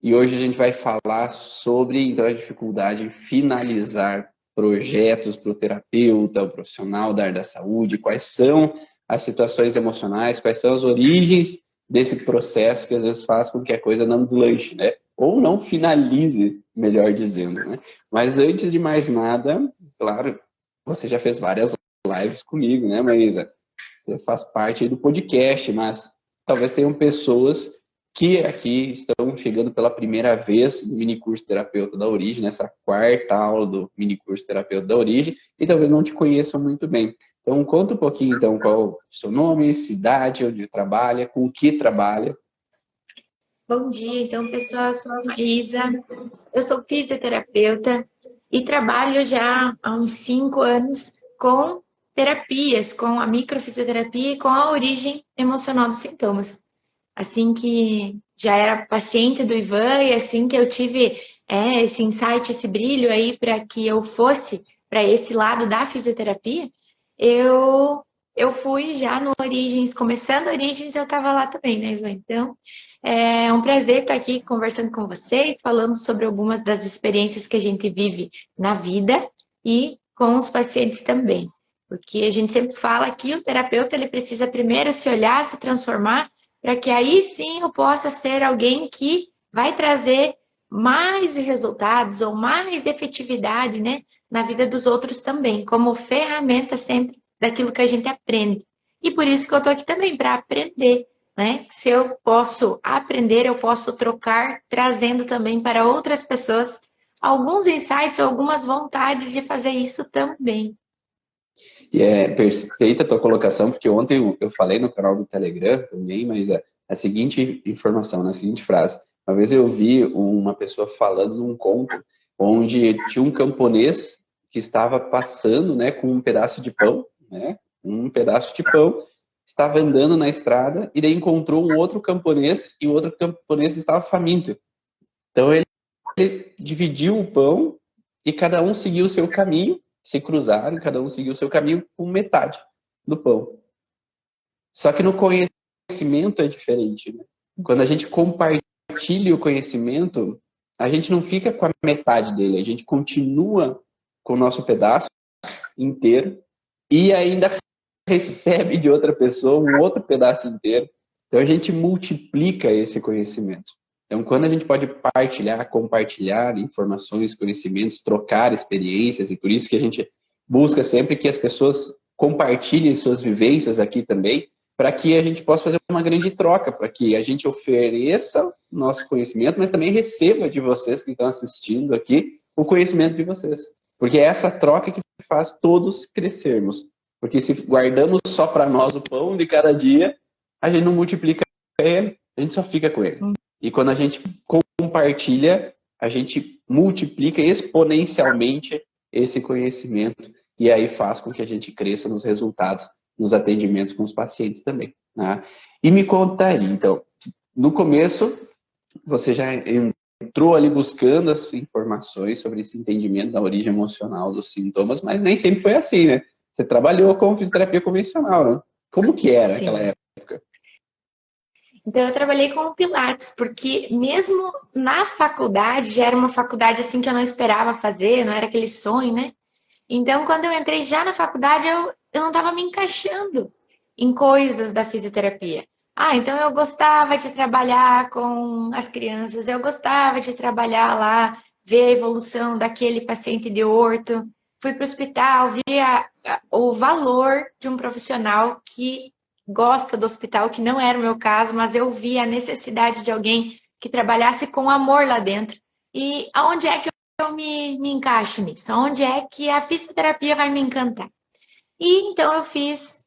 E hoje a gente vai falar sobre então, a dificuldade em finalizar projetos para o terapeuta, o profissional da área da saúde, quais são as situações emocionais, quais são as origens desse processo que às vezes faz com que a coisa não deslanche, né? Ou não finalize, melhor dizendo, né? Mas antes de mais nada, claro, você já fez várias lives comigo, né, Maísa? Você faz parte do podcast, mas talvez tenham pessoas que aqui estão chegando pela primeira vez no mini curso Terapeuta da Origem, nessa quarta aula do mini curso Terapeuta da Origem, e talvez não te conheçam muito bem. Então, conta um pouquinho, então, qual é o seu nome, cidade, onde trabalha, com o que trabalha. Bom dia, então, pessoal, eu sou a Maísa, eu sou fisioterapeuta e trabalho já há uns 5 anos com terapias, com a microfisioterapia e com a origem emocional dos sintomas. Assim que já era paciente do Ivan e assim que eu tive esse insight, esse brilho aí para que eu fosse para esse lado da fisioterapia, eu fui já no Origens, começando Origens, eu estava lá também, né, Ivan? Então, é um prazer estar aqui conversando com vocês, falando sobre algumas das experiências que a gente vive na vida e com os pacientes também. Porque a gente sempre fala que o terapeuta ele precisa primeiro se olhar, se transformar, para que aí sim eu possa ser alguém que vai trazer mais resultados ou mais efetividade, né, na vida dos outros também, como ferramenta sempre daquilo que a gente aprende. E por isso que eu estou aqui também, para aprender, né? Se eu posso aprender, eu posso trocar, trazendo também para outras pessoas alguns insights, algumas vontades de fazer isso também. E é perfeita a tua colocação, porque ontem eu falei no canal do Telegram também, mas a seguinte informação, na seguinte frase. Uma vez eu vi uma pessoa falando num conto onde tinha um camponês que estava passando, né, com um pedaço de pão, né, um pedaço de pão, estava andando na estrada e daí encontrou um outro camponês e o outro camponês estava faminto. Então ele dividiu o pão e cada um seguiu o seu caminho, se cruzaram, cada um seguiu o seu caminho com metade do pão. Só que no conhecimento é diferente, né? Quando a gente compartilha o conhecimento, a gente não fica com a metade dele, a gente continua com o nosso pedaço inteiro e ainda recebe de outra pessoa um outro pedaço inteiro. Então a gente multiplica esse conhecimento. Então, quando a gente pode partilhar, compartilhar informações, conhecimentos, trocar experiências, e por isso que a gente busca sempre que as pessoas compartilhem suas vivências aqui também, para que a gente possa fazer uma grande troca, para que a gente ofereça nosso conhecimento, mas também receba de vocês que estão assistindo aqui o conhecimento de vocês. Porque é essa troca que faz todos crescermos. Porque se guardamos só para nós o pão de cada dia, a gente não multiplica ele, a gente só fica com ele. E quando a gente compartilha, a gente multiplica exponencialmente esse conhecimento e aí faz com que a gente cresça nos resultados, nos atendimentos com os pacientes também. Né? E me conta aí, então, no começo, você já entrou ali buscando as informações sobre esse entendimento da origem emocional dos sintomas, mas nem sempre foi assim, né? Você trabalhou com fisioterapia convencional, né? Como que era naquela época? Então, eu trabalhei com o Pilates, porque mesmo na faculdade, já era uma faculdade assim que eu não esperava fazer, não era aquele sonho, né? Então, quando eu entrei já na faculdade, eu não estava me encaixando em coisas da fisioterapia. Ah, então eu gostava de trabalhar com as crianças, eu gostava de trabalhar lá, ver a evolução daquele paciente de orto. Fui para o hospital, vi o valor de um profissional que gosta do hospital, que não era o meu caso, mas eu vi a necessidade de alguém que trabalhasse com amor lá dentro. E aonde é que eu me encaixo nisso? Onde é que a fisioterapia vai me encantar? E então eu fiz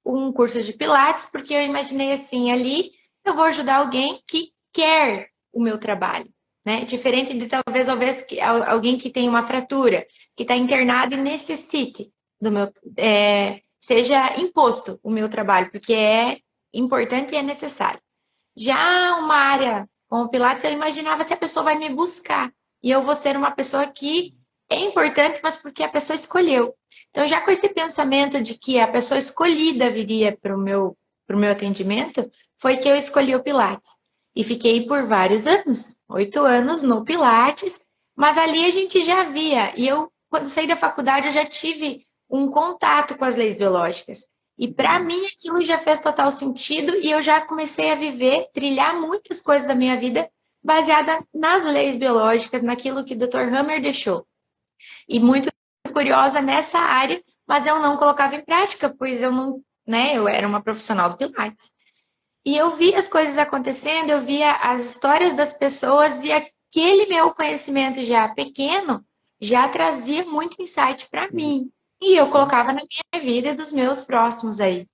um curso de Pilates, porque eu imaginei assim, ali eu vou ajudar alguém que quer o meu trabalho, né? Diferente de talvez alguém que tem uma fratura, que está internado e necessite do meu, seja imposto o meu trabalho, porque é importante e é necessário. Já uma área como o Pilates, eu imaginava se a pessoa vai me buscar. E eu vou ser uma pessoa que é importante, mas porque a pessoa escolheu. Então, já com esse pensamento de que a pessoa escolhida viria para o meu atendimento, foi que eu escolhi o Pilates. E fiquei por vários anos, 8 anos no Pilates, mas ali a gente já via. E eu, quando saí da faculdade, eu já tive um contato com as leis biológicas. E para mim aquilo já fez total sentido e eu já comecei a viver, trilhar muitas coisas da minha vida baseada nas leis biológicas, naquilo que o Dr. Hammer deixou. E muito curiosa nessa área, mas eu não colocava em prática, pois eu não, né, eu era uma profissional do Pilates. E eu via as coisas acontecendo, eu via as histórias das pessoas e aquele meu conhecimento já pequeno já trazia muito insight para mim. E eu colocava na minha vida e dos meus próximos aí.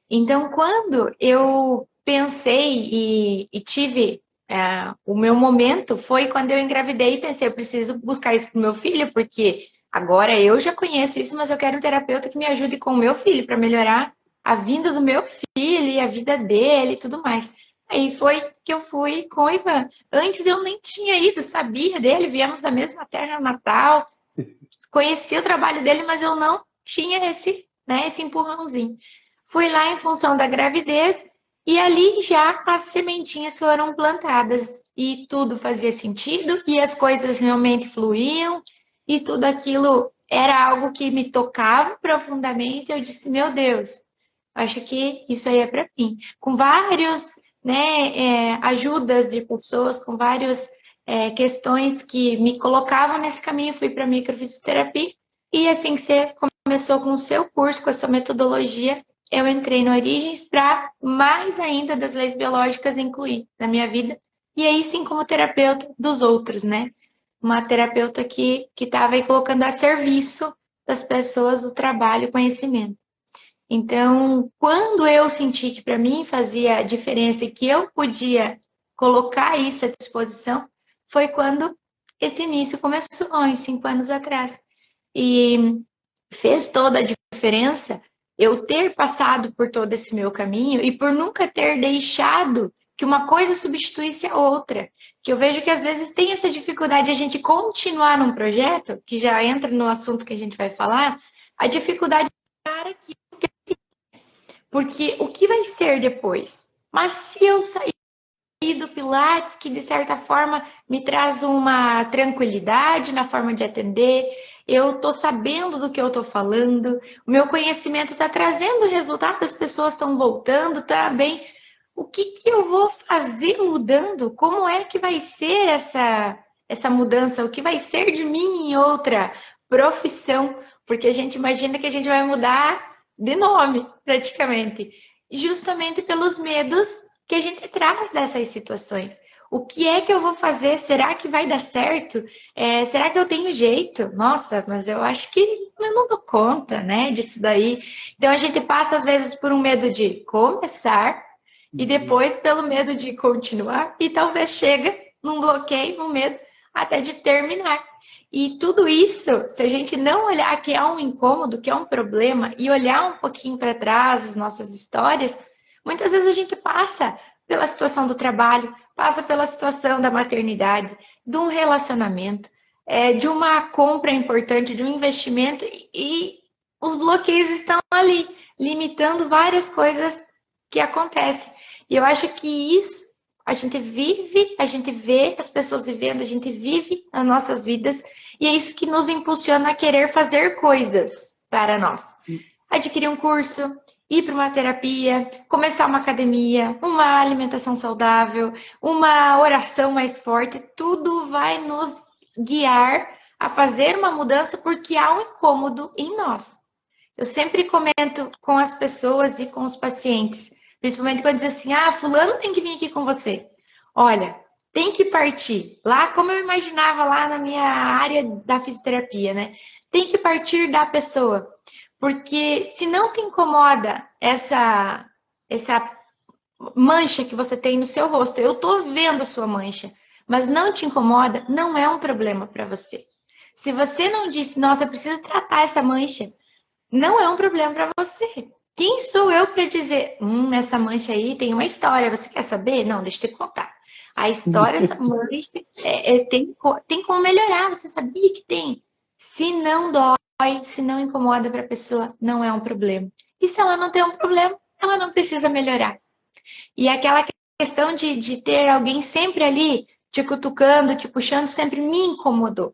Então, quando eu pensei e tive o meu momento, foi quando eu engravidei e pensei, eu preciso buscar isso para o meu filho, porque agora eu já conheço isso, mas eu quero um terapeuta que me ajude com o meu filho para melhorar a vinda do meu filho e a vida dele e tudo mais. Aí foi que eu fui com o Ivan. Antes eu nem tinha ido, sabia dele, viemos da mesma terra natal, conhecia o trabalho dele, mas eu não tinha esse empurrãozinho. Fui lá em função da gravidez e ali já as sementinhas foram plantadas e tudo fazia sentido e as coisas realmente fluíam e tudo aquilo era algo que me tocava profundamente. Eu disse, meu Deus, acho que isso aí é para mim. Com vários, ajudas de pessoas, com vários questões que me colocavam nesse caminho, fui para a microfisioterapia e assim que você começou com o seu curso, com a sua metodologia, eu entrei no Origens para mais ainda das leis biológicas incluir na minha vida. E aí sim como terapeuta dos outros, né? Uma terapeuta que estava aí colocando a serviço das pessoas o trabalho e o conhecimento. Então, quando eu senti que para mim fazia diferença e que eu podia colocar isso à disposição, foi quando esse início começou, há uns 5 anos atrás. E fez toda a diferença eu ter passado por todo esse meu caminho e por nunca ter deixado que uma coisa substituísse a outra. Que eu vejo que às vezes tem essa dificuldade de a gente continuar num projeto, que já entra no assunto que a gente vai falar, a dificuldade para aquilo. Porque o que vai ser depois? Mas se eu sair do Pilates, que de certa forma me traz uma tranquilidade na forma de atender, eu estou sabendo do que eu estou falando, o meu conhecimento está trazendo resultado, as pessoas estão voltando, tá bem. O que eu vou fazer mudando? Como é que vai ser essa mudança? O que vai ser de mim em outra profissão? Porque a gente imagina que a gente vai mudar de nome, praticamente. Justamente pelos medos que a gente traz dessas situações. O que é que eu vou fazer? Será que vai dar certo? Será que eu tenho jeito? Nossa, mas eu acho que eu não dou conta, né, disso daí. Então a gente passa às vezes por um medo de começar e depois pelo medo de continuar e talvez chega num bloqueio, num medo até de terminar. E tudo isso, se a gente não olhar que é um incômodo, que é um problema e olhar um pouquinho para trás as nossas histórias, muitas vezes a gente passa pela situação do trabalho, passa pela situação da maternidade, de um relacionamento, de uma compra importante, de um investimento, e os bloqueios estão ali, limitando várias coisas que acontecem. E eu acho que isso a gente vive, a gente vê as pessoas vivendo, a gente vive as nossas vidas, e é isso que nos impulsiona a querer fazer coisas para nós. Adquirir um curso, ir para uma terapia, começar uma academia, uma alimentação saudável, uma oração mais forte, tudo vai nos guiar a fazer uma mudança porque há um incômodo em nós. Eu sempre comento com as pessoas e com os pacientes, principalmente quando dizem assim, fulano tem que vir aqui com você. Olha, tem que partir. Lá, como eu imaginava lá na minha área da fisioterapia, né? Tem que partir da pessoa. Porque se não te incomoda essa mancha que você tem no seu rosto, eu tô vendo a sua mancha, mas não te incomoda, não é um problema para você. Se você não disse, nossa, eu preciso tratar essa mancha, não é um problema para você. Quem sou eu para dizer, essa mancha aí tem uma história, você quer saber? Não, deixa eu te contar. A história dessa mancha tem como melhorar, você sabia que tem. Se não dói, se não incomoda para a pessoa, não é um problema. E se ela não tem um problema, ela não precisa melhorar. E aquela questão de ter alguém sempre ali te cutucando, te puxando, sempre me incomodou.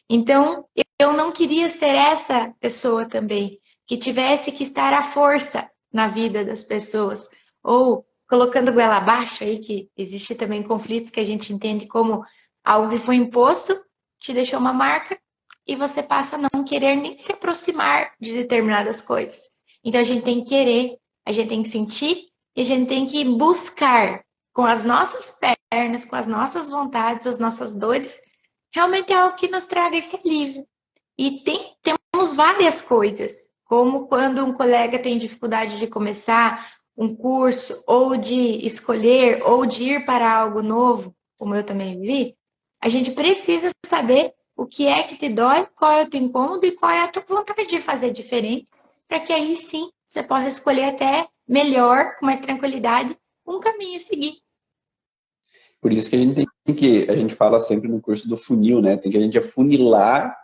Então, eu não queria ser essa pessoa também, que tivesse que estar à força na vida das pessoas, ou colocando goela abaixo aí, que existe também conflitos que a gente entende como algo que foi imposto, te deixou uma marca, e você passa a não querer nem se aproximar de determinadas coisas. Então, a gente tem que querer, a gente tem que sentir, e a gente tem que buscar com as nossas pernas, com as nossas vontades, as nossas dores, realmente é algo que nos traga esse alívio. E temos várias coisas, como quando um colega tem dificuldade de começar um curso, ou de escolher, ou de ir para algo novo, como eu também vi, a gente precisa saber o que é que te dói, qual é o teu incômodo e qual é a tua vontade de fazer diferente, para que aí sim você possa escolher até melhor, com mais tranquilidade, um caminho a seguir. Por isso que a gente fala sempre no curso do funil, né? Tem que a gente afunilar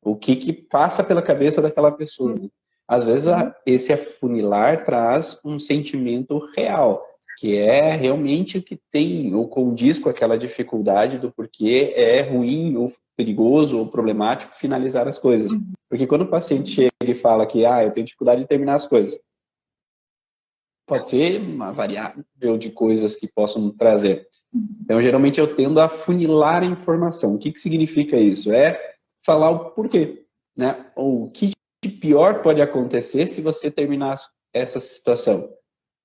o que passa pela cabeça daquela pessoa. Né? Às vezes, esse afunilar traz um sentimento real, que é realmente o que tem ou condiz com aquela dificuldade do porquê é ruim ou perigoso ou problemático finalizar as coisas. Porque quando o paciente chega e fala que eu tenho dificuldade de terminar as coisas, pode ser uma variável de coisas que possam trazer. Então, geralmente, eu tendo a funilar a informação. O que significa isso? É falar o porquê, né? Ou o que de pior pode acontecer se você terminar essa situação.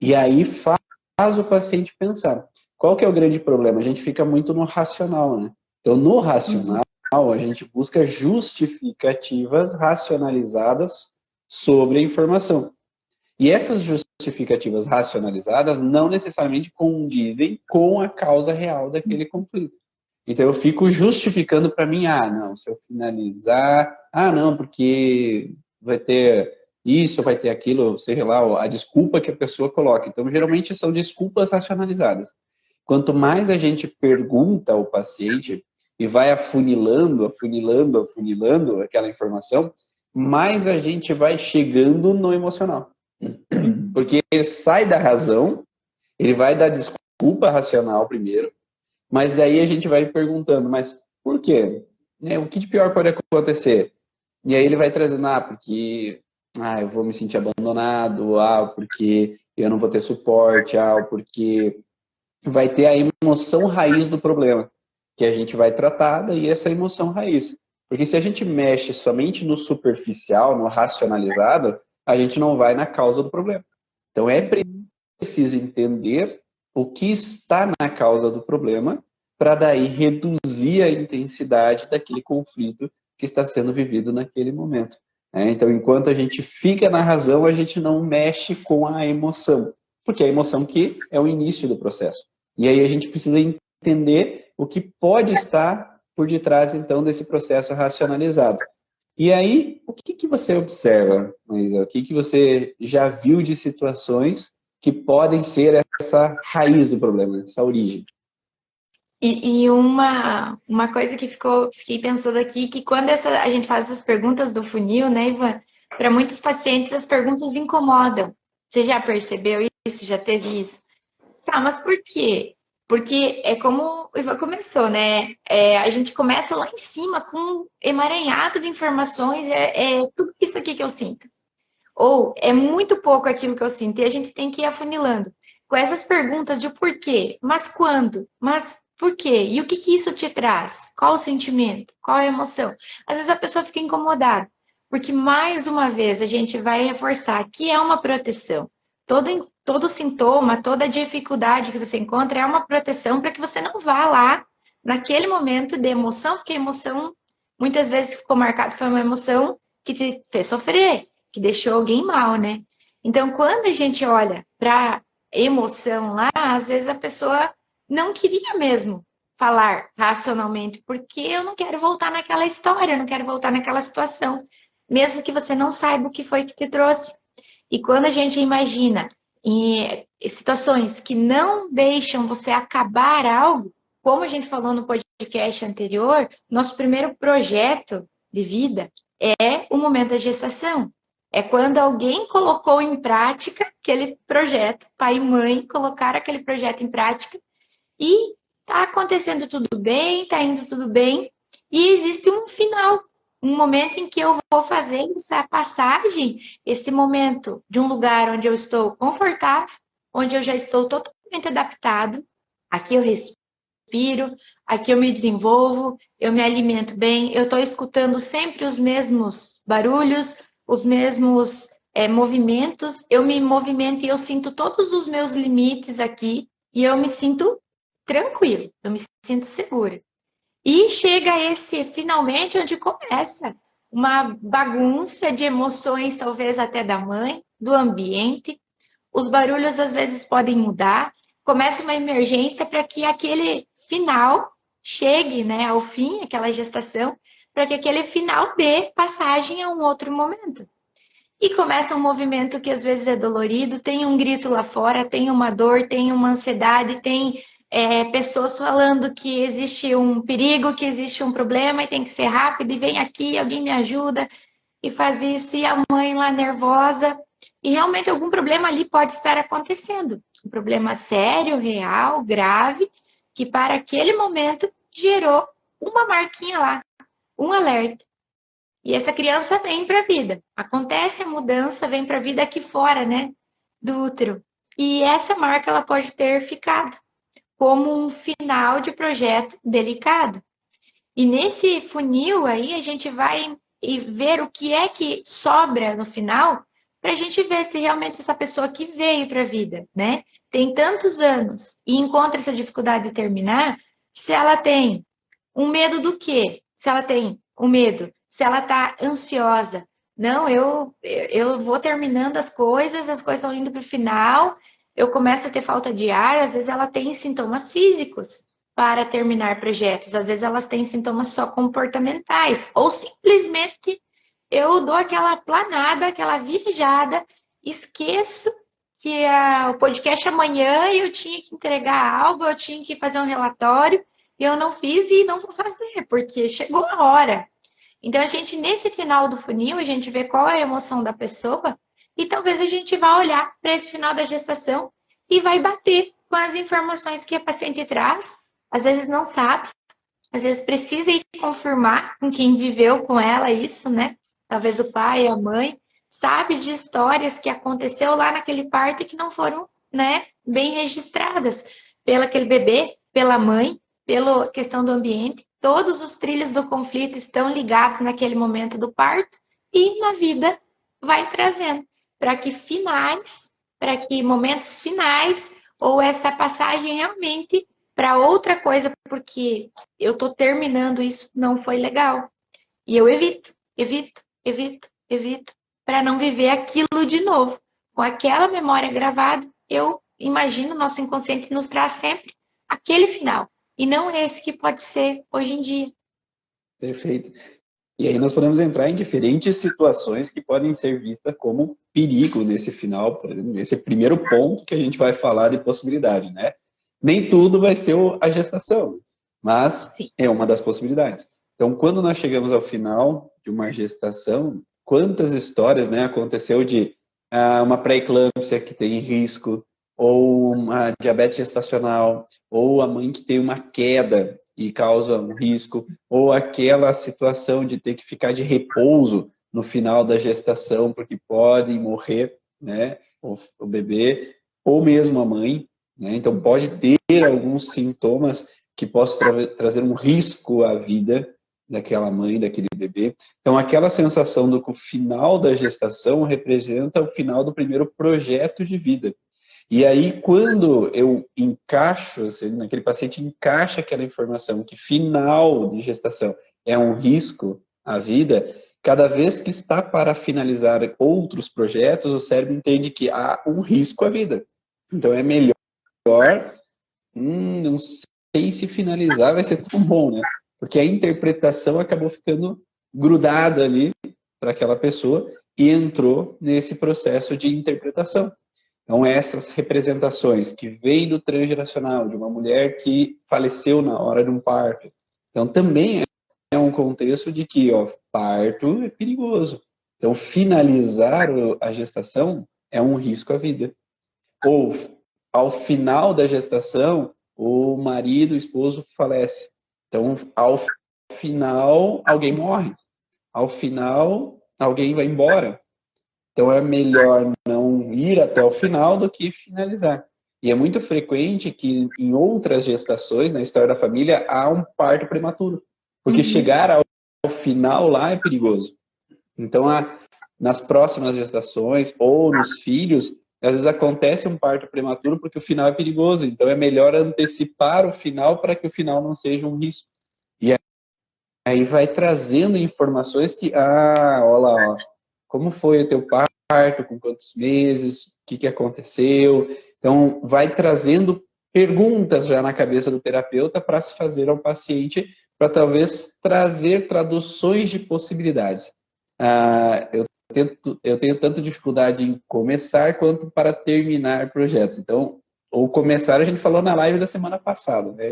E aí faz o paciente pensar. Qual que é o grande problema? A gente fica muito no racional, né? Então, no racional, a gente busca justificativas racionalizadas sobre a informação. E essas justificativas racionalizadas não necessariamente condizem com a causa real daquele conflito. Então eu fico justificando para mim, não, se eu finalizar, não, porque vai ter isso, vai ter aquilo, seja lá, a desculpa que a pessoa coloca. Então geralmente são desculpas racionalizadas. Quanto mais a gente pergunta ao paciente e vai afunilando aquela informação, mais a gente vai chegando no emocional. Porque ele sai da razão, ele vai dar desculpa racional primeiro, mas daí a gente vai perguntando, mas por quê? O que de pior pode acontecer? E aí ele vai trazendo, porque eu vou me sentir abandonado, porque eu não vou ter suporte, porque vai ter a emoção raiz do problema, que a gente vai tratar, daí essa emoção raiz. Porque se a gente mexe somente no superficial, no racionalizado, a gente não vai na causa do problema. Então é preciso entender o que está na causa do problema para daí reduzir a intensidade daquele conflito que está sendo vivido naquele momento. Então, enquanto a gente fica na razão, a gente não mexe com a emoção, porque é a emoção que é o início do processo. E aí a gente precisa entender o que pode estar por detrás, então, desse processo racionalizado. E aí, o que você observa, Maísa? O que você já viu de situações que podem ser essa raiz do problema, essa origem? E uma coisa que fiquei pensando aqui, que quando a gente faz essas perguntas do funil, né, Ivan? Para muitos pacientes, as perguntas incomodam. Você já percebeu isso? Já teve isso? Mas por quê? Porque é como o Ivan começou, né? A gente começa lá em cima com um emaranhado de informações, tudo isso aqui que eu sinto. Ou é muito pouco aquilo que eu sinto, e a gente tem que ir afunilando. Com essas perguntas de porquê, mas quando, mas por quê? E o que isso te traz? Qual o sentimento? Qual a emoção? Às vezes a pessoa fica incomodada, porque mais uma vez a gente vai reforçar que é uma proteção. Todo sintoma, toda dificuldade que você encontra é uma proteção para que você não vá lá naquele momento de emoção, porque a emoção muitas vezes ficou marcada, foi uma emoção que te fez sofrer, que deixou alguém mal, né? Então, quando a gente olha para emoção lá, às vezes a pessoa não queria mesmo falar racionalmente, porque eu não quero voltar naquela história, eu não quero voltar naquela situação, mesmo que você não saiba o que foi que te trouxe. E quando a gente imagina em situações que não deixam você acabar algo, como a gente falou no podcast anterior, nosso primeiro projeto de vida é o momento da gestação. É quando alguém colocou em prática aquele projeto, pai e mãe colocaram aquele projeto em prática e tá acontecendo tudo bem, tá indo tudo bem, e existe um final, um momento em que eu vou fazer essa passagem, esse momento de um lugar onde eu estou confortável, onde eu já estou totalmente adaptado, aqui eu respiro, aqui eu me desenvolvo, eu me alimento bem, eu estou escutando sempre os mesmos barulhos, os mesmos movimentos, eu me movimento e eu sinto todos os meus limites aqui, e eu me sinto tranquilo, eu me sinto segura. E chega esse finalmente onde começa uma bagunça de emoções, talvez até da mãe, do ambiente. Os barulhos às vezes podem mudar. Começa uma emergência para que aquele final chegue, né, ao fim, aquela gestação, para que aquele final dê passagem a um outro momento. E começa um movimento que às vezes é dolorido, tem um grito lá fora, tem uma dor, tem uma ansiedade, tem pessoas falando que existe um perigo, que existe um problema e tem que ser rápido, e vem aqui, alguém me ajuda, e faz isso, e a mãe lá nervosa, e realmente algum problema ali pode estar acontecendo. Um problema sério, real, grave, que para aquele momento gerou uma marquinha lá, um alerta. E essa criança vem para a vida. Acontece a mudança, vem para a vida aqui fora, né? Do útero. E essa marca ela pode ter ficado como um final de projeto delicado. E nesse funil aí a gente vai ver o que é que sobra no final para a gente ver se realmente essa pessoa que veio para a vida, né? Tem tantos anos e encontra essa dificuldade de terminar, se ela tem um medo do quê? Se ela tem um medo, se ela está ansiosa. Não, eu vou terminando as coisas estão indo para o final, eu começo a ter falta de ar, às vezes ela tem sintomas físicos para terminar projetos, às vezes elas têm sintomas só comportamentais, ou simplesmente eu dou aquela planada, aquela viajada, esqueço que o podcast amanhã eu tinha que entregar algo, eu tinha que fazer um relatório, eu não fiz e não vou fazer, porque chegou a hora. Então, a gente, nesse final do funil, a gente vê qual é a emoção da pessoa e talvez a gente vá olhar para esse final da gestação e vai bater com as informações que a paciente traz. Às vezes não sabe, às vezes precisa ir confirmar com quem viveu com ela isso, né? Talvez o pai, a mãe, sabe de histórias que aconteceu lá naquele parto e que não foram, né, bem registradas pelo aquele bebê, pela mãe, pela questão do ambiente. Todos os trilhos do conflito estão ligados naquele momento do parto e na vida vai trazendo para que momentos finais ou essa passagem realmente para outra coisa, porque eu estou terminando isso, não foi legal. E eu evito, para não viver aquilo de novo. Com aquela memória gravada, eu imagino, nosso inconsciente nos traz sempre aquele final, e não esse que pode ser hoje em dia. Perfeito. E aí nós podemos entrar em diferentes situações que podem ser vistas como perigo nesse final, por exemplo, nesse primeiro ponto que a gente vai falar de possibilidade, né? Nem tudo vai ser a gestação, mas sim, é uma das possibilidades. Então, quando nós chegamos ao final de uma gestação, quantas histórias, né, aconteceu de uma pré-eclâmpsia que tem risco, ou uma diabetes gestacional, ou a mãe que tem uma queda e causa um risco, ou aquela situação de ter que ficar de repouso no final da gestação, porque pode morrer, né, o bebê, ou mesmo a mãe, né? Então pode ter alguns sintomas que possam trazer um risco à vida daquela mãe, daquele bebê. Então aquela sensação do que o final da gestação representa o final do primeiro projeto de vida. E aí, quando eu encaixo, assim, naquele paciente encaixa aquela informação que final de gestação é um risco à vida, cada vez que está para finalizar outros projetos, o cérebro entende que há um risco à vida. Então é melhor, não sei se finalizar vai ser tão bom, né? Porque a interpretação acabou ficando grudada ali para aquela pessoa e entrou nesse processo de interpretação. Então, essas representações que vêm do transgeracional, de uma mulher que faleceu na hora de um parto, então também é um contexto de que, parto é perigoso. Então, finalizar a gestação é um risco à vida. Ou, ao final da gestação, o marido, o esposo falece. Então, ao final, alguém morre. Ao final, alguém vai embora. Então, é melhor não ir até o final do que finalizar. E é muito frequente que em outras gestações, na história da família, há um parto prematuro. Porque chegar ao final lá é perigoso. Então, nas próximas gestações ou nos filhos, às vezes acontece um parto prematuro porque o final é perigoso. Então, é melhor antecipar o final para que o final não seja um risco. E aí vai trazendo informações que, olha lá, ó, como foi o teu parto, com quantos meses, o que aconteceu. Então, vai trazendo perguntas já na cabeça do terapeuta para se fazer ao paciente, para talvez trazer traduções de possibilidades. Eu tenho tanto dificuldade em começar quanto para terminar projetos. Então, ou começar, a gente falou na live da semana passada, né?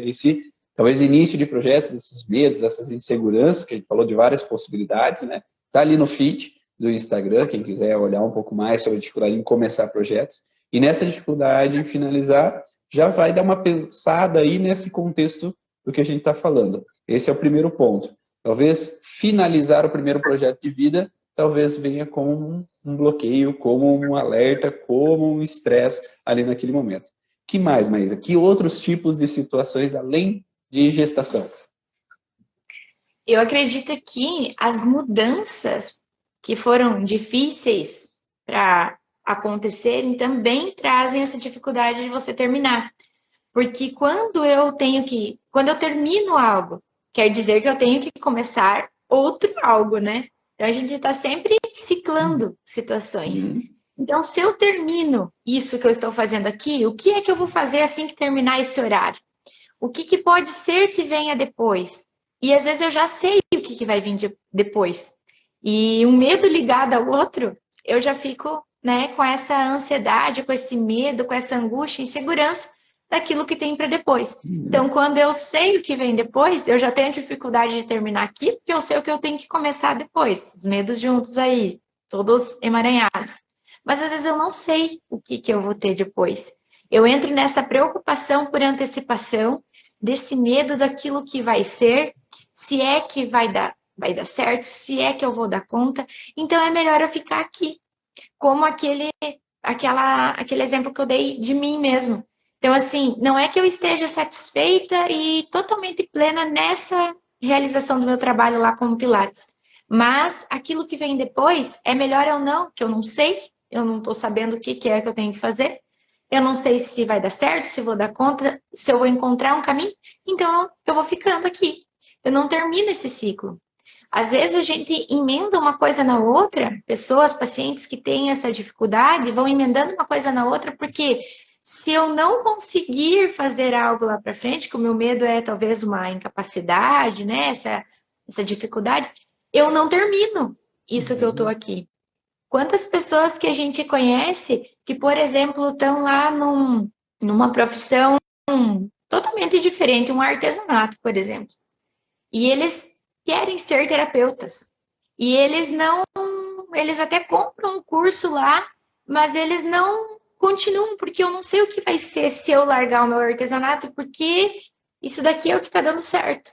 Talvez início de projetos, esses medos, essas inseguranças, que a gente falou de várias possibilidades, né? Tá ali no feed do Instagram, quem quiser olhar um pouco mais sobre a dificuldade em começar projetos. E nessa dificuldade em finalizar, já vai dar uma pensada aí nesse contexto do que a gente está falando. Esse é o primeiro ponto. Talvez finalizar o primeiro projeto de vida, talvez venha como um bloqueio, como um alerta, como um estresse ali naquele momento. Que mais, Maísa? Que outros tipos de situações além de gestação? Eu acredito que as mudanças que foram difíceis para acontecerem também trazem essa dificuldade de você terminar. Porque quando eu termino algo, quer dizer que eu tenho que começar outro algo, né? Então a gente está sempre ciclando situações. Então, se eu termino isso que eu estou fazendo aqui, o que é que eu vou fazer assim que terminar esse horário? O que pode ser que venha depois? E às vezes eu já sei o que vai vir depois. E um medo ligado ao outro, eu já fico, né, com essa ansiedade, com esse medo, com essa angústia, insegurança daquilo que tem para depois. Então, quando eu sei o que vem depois, eu já tenho dificuldade de terminar aqui, porque eu sei o que eu tenho que começar depois. Os medos juntos aí, todos emaranhados. Mas às vezes eu não sei o que eu vou ter depois. Eu entro nessa preocupação por antecipação, desse medo daquilo que vai ser, se é que vai dar certo, se é que eu vou dar conta. Então é melhor eu ficar aqui, como aquele exemplo que eu dei de mim mesmo. Então, assim, não é que eu esteja satisfeita e totalmente plena nessa realização do meu trabalho lá como Pilates. Mas aquilo que vem depois é melhor eu não, que eu não sei, eu não estou sabendo o que é que eu tenho que fazer. Eu não sei se vai dar certo, se vou dar conta, se eu vou encontrar um caminho. Então, eu vou ficando aqui. Eu não termino esse ciclo. Às vezes a gente emenda uma coisa na outra, pessoas, pacientes que têm essa dificuldade vão emendando uma coisa na outra, porque se eu não conseguir fazer algo lá para frente, que o meu medo é talvez uma incapacidade, né? Essa dificuldade, eu não termino isso que eu estou aqui. Quantas pessoas que a gente conhece que, por exemplo, estão lá numa profissão totalmente diferente, um artesanato, por exemplo, e eles querem ser terapeutas. E eles até compram um curso lá, mas eles não continuam, porque eu não sei o que vai ser se eu largar o meu artesanato, porque isso daqui é o que está dando certo.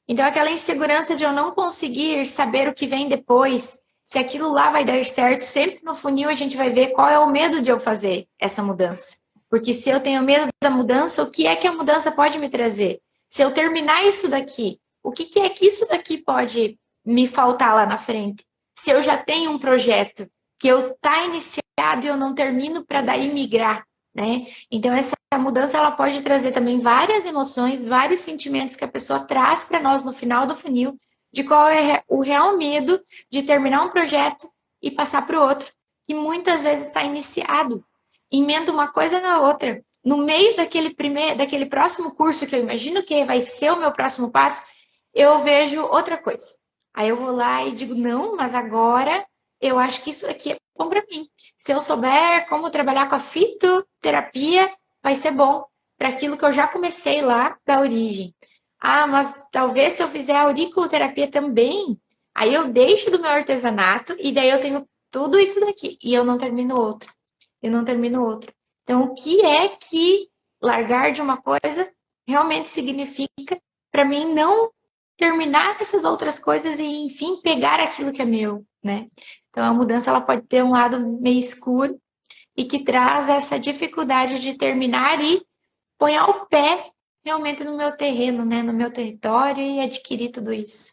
Então, aquela insegurança de eu não conseguir saber o que vem depois, se aquilo lá vai dar certo, sempre no funil a gente vai ver qual é o medo de eu fazer essa mudança. Porque se eu tenho medo da mudança, o que é que a mudança pode me trazer? Se eu terminar isso daqui, o que é que isso daqui pode me faltar lá na frente? Se eu já tenho um projeto que eu tá iniciado e eu não termino para daí migrar, né? Então essa mudança ela pode trazer também várias emoções, vários sentimentos que a pessoa traz para nós no final do funil, de qual é o real medo de terminar um projeto e passar para o outro, que muitas vezes está iniciado, emenda uma coisa na outra. No meio daquele próximo curso que eu imagino que vai ser o meu próximo passo, eu vejo outra coisa. Aí eu vou lá e digo, não, mas agora eu acho que isso aqui é bom para mim. Se eu souber como trabalhar com a fitoterapia, vai ser bom para aquilo que eu já comecei lá da origem. Ah, mas talvez se eu fizer a auriculoterapia também, Aí eu deixo do meu artesanato e daí eu tenho tudo isso daqui e eu não termino outro. Eu não termino outro. Então, o que é que largar de uma coisa realmente significa para mim não terminar essas outras coisas e, enfim, pegar aquilo que é meu, né? Então, a mudança ela pode ter um lado meio escuro e que traz essa dificuldade de terminar e põe o pé realmente no meu terreno, né? No meu território e adquirir tudo isso.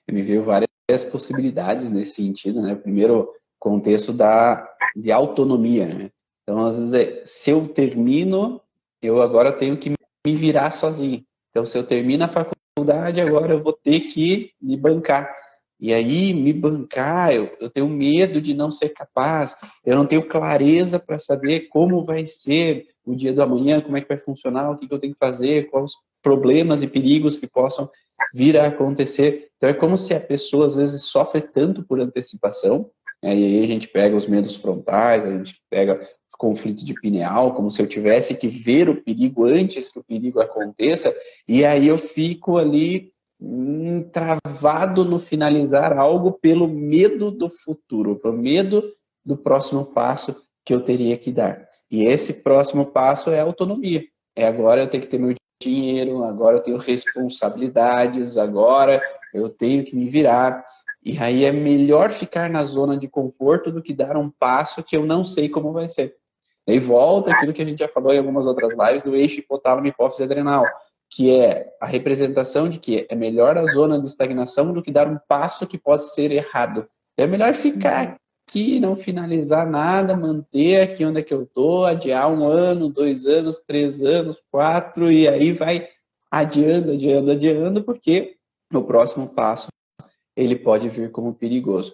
Me veio várias possibilidades nesse sentido, né? Primeiro, contexto de autonomia, né? Então, às vezes, se eu termino, eu agora tenho que me virar sozinho. Então, se eu termino a faculdade, agora eu vou ter que me bancar. E aí, me bancar, eu tenho medo de não ser capaz, eu não tenho clareza para saber como vai ser o dia do amanhã, como é que vai funcionar, o que eu tenho que fazer, quais os problemas e perigos que possam vir a acontecer. Então, é como se a pessoa, às vezes, sofre tanto por antecipação, né? E aí a gente pega os medos frontais, a gente pega conflito de pineal, como se eu tivesse que ver o perigo antes que o perigo aconteça, e aí eu fico ali travado no finalizar algo pelo medo do futuro, pelo medo do próximo passo que eu teria que dar. E esse próximo passo é a autonomia. É agora eu tenho que ter meu dinheiro, agora eu tenho responsabilidades, agora eu tenho que me virar. E aí é melhor ficar na zona de conforto do que dar um passo que eu não sei como vai ser. E aí volta aquilo que a gente já falou em algumas outras lives do eixo hipotálamo hipófise adrenal, que é a representação de que é melhor a zona de estagnação do que dar um passo que possa ser errado. É melhor ficar aqui, não finalizar nada, manter aqui onde é que eu estou, adiar 1 ano, 2 anos, 3 anos, 4, e aí vai adiando, porque o próximo passo ele pode vir como perigoso.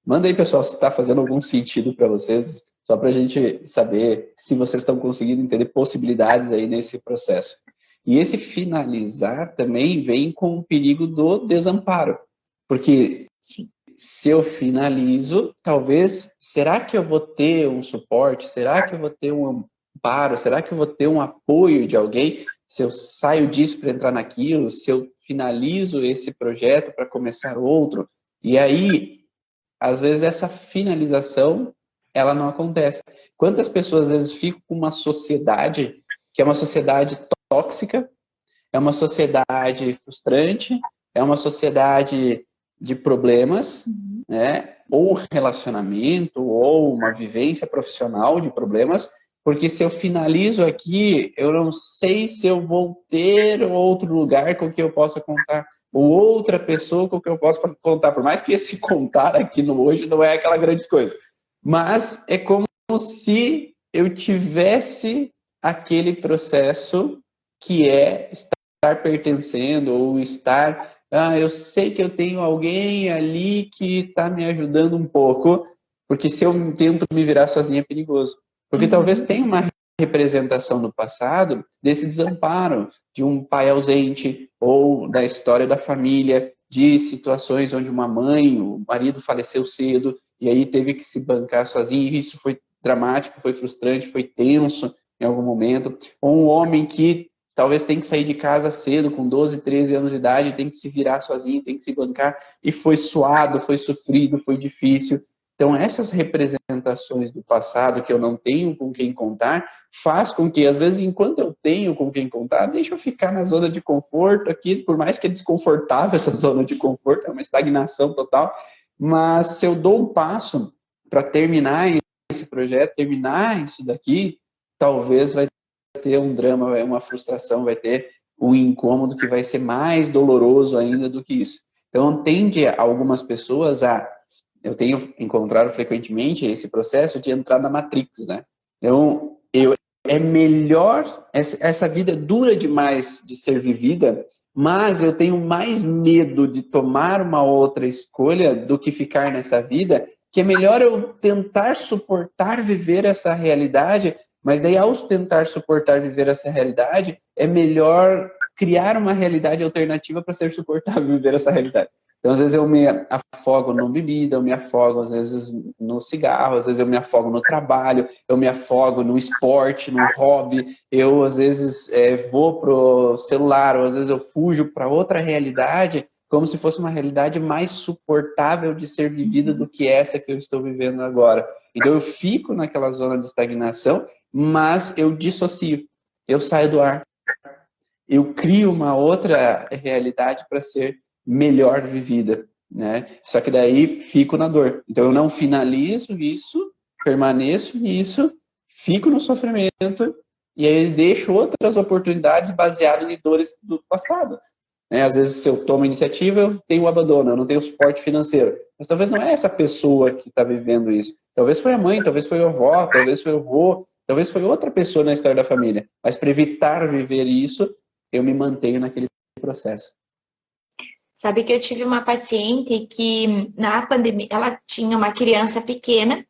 Manda aí, pessoal, se está fazendo algum sentido para vocês, só para a gente saber se vocês estão conseguindo entender possibilidades aí nesse processo. E esse finalizar também vem com o perigo do desamparo, porque se eu finalizo, talvez, será que eu vou ter um suporte? Será que eu vou ter um amparo? Será que eu vou ter um apoio de alguém? Se eu saio disso para entrar naquilo, se eu finalizo esse projeto para começar outro, e aí, às vezes, essa finalização, ela não acontece. Quantas pessoas, às vezes, ficam com uma sociedade que é uma sociedade tóxica, é uma sociedade frustrante, é uma sociedade de problemas, né? Ou relacionamento, ou uma vivência profissional de problemas, porque se eu finalizo aqui, eu não sei se eu vou ter outro lugar com que eu possa contar, ou outra pessoa com que eu possa contar, por mais que esse contar aqui no hoje não é aquela grande coisa, mas é como se eu tivesse aquele processo que é estar pertencendo ou estar, eu sei que eu tenho alguém ali que está me ajudando um pouco, porque se eu tento me virar sozinho é perigoso. Porque talvez tenha uma representação no passado desse desamparo de um pai ausente ou da história da família, de situações onde uma mãe, o marido faleceu cedo e aí teve que se bancar sozinho, e isso foi dramático, foi frustrante, foi tenso em algum momento. Ou um homem que talvez tem que sair de casa cedo, com 12, 13 anos de idade, tem que se virar sozinho, tem que se bancar, e foi suado, foi sofrido, foi difícil. Então, essas representações do passado que eu não tenho com quem contar, faz com que, às vezes, enquanto eu tenho com quem contar, deixa eu ficar na zona de conforto aqui, por mais que é desconfortável essa zona de conforto, é uma estagnação total, mas se eu dou um passo para terminar esse projeto, terminar isso daqui, talvez vai ter um drama, uma frustração, vai ter um incômodo que vai ser mais doloroso ainda do que isso. Então, tende algumas pessoas eu tenho encontrado frequentemente esse processo de entrar na Matrix, né? Então, é melhor, essa vida dura demais de ser vivida, mas eu tenho mais medo de tomar uma outra escolha do que ficar nessa vida, que é melhor eu tentar suportar viver essa realidade, mas daí ao tentar suportar viver essa realidade, é melhor criar uma realidade alternativa para ser suportável viver essa realidade. Então, às vezes eu me afogo na bebida, eu me afogo, às vezes, no cigarro, às vezes eu me afogo no trabalho, eu me afogo no esporte, no hobby, eu, às vezes, vou pro celular, ou às vezes eu fujo para outra realidade, como se fosse uma realidade mais suportável de ser vivida do que essa que eu estou vivendo agora. Então eu fico naquela zona de estagnação, mas eu dissocio, eu saio do ar. Eu crio uma outra realidade para ser melhor vivida, né? Só que daí fico na dor. Então eu não finalizo isso, permaneço nisso, fico no sofrimento e aí deixo outras oportunidades baseadas em dores do passado. Né? Às vezes, se eu tomo iniciativa, eu tenho o abandono, eu não tenho suporte financeiro. Mas talvez não é essa pessoa que está vivendo isso. Talvez foi a mãe, talvez foi a avó, talvez foi o avô, talvez foi outra pessoa na história da família. Mas para evitar viver isso, eu me mantenho naquele processo. Sabe que eu tive uma paciente que, na pandemia, ela tinha uma criança pequena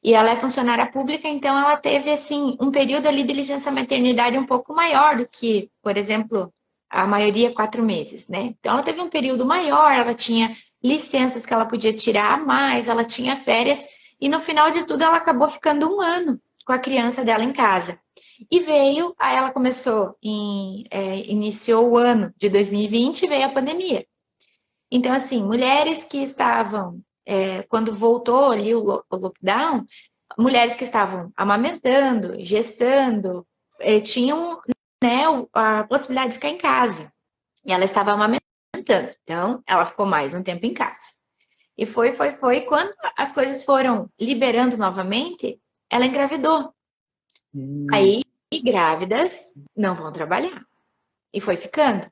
e ela é funcionária pública, então ela teve, assim, um período ali de licença maternidade um pouco maior do que, por exemplo, a maioria 4 meses, né? Então ela teve um período maior, ela tinha licenças que ela podia tirar a mais, ela tinha férias e no final de tudo ela acabou ficando 1 ano com a criança dela em casa. E veio, aí ela começou, iniciou o ano de 2020 e veio a pandemia. Então, assim, mulheres que estavam, quando voltou ali o lockdown, mulheres que estavam amamentando, gestando, tinham, né, a possibilidade de ficar em casa. E ela estava amamentando, então ela ficou mais um tempo em casa. E foi. Quando as coisas foram liberando novamente, ela engravidou. Aí, grávidas não vão trabalhar. E foi ficando.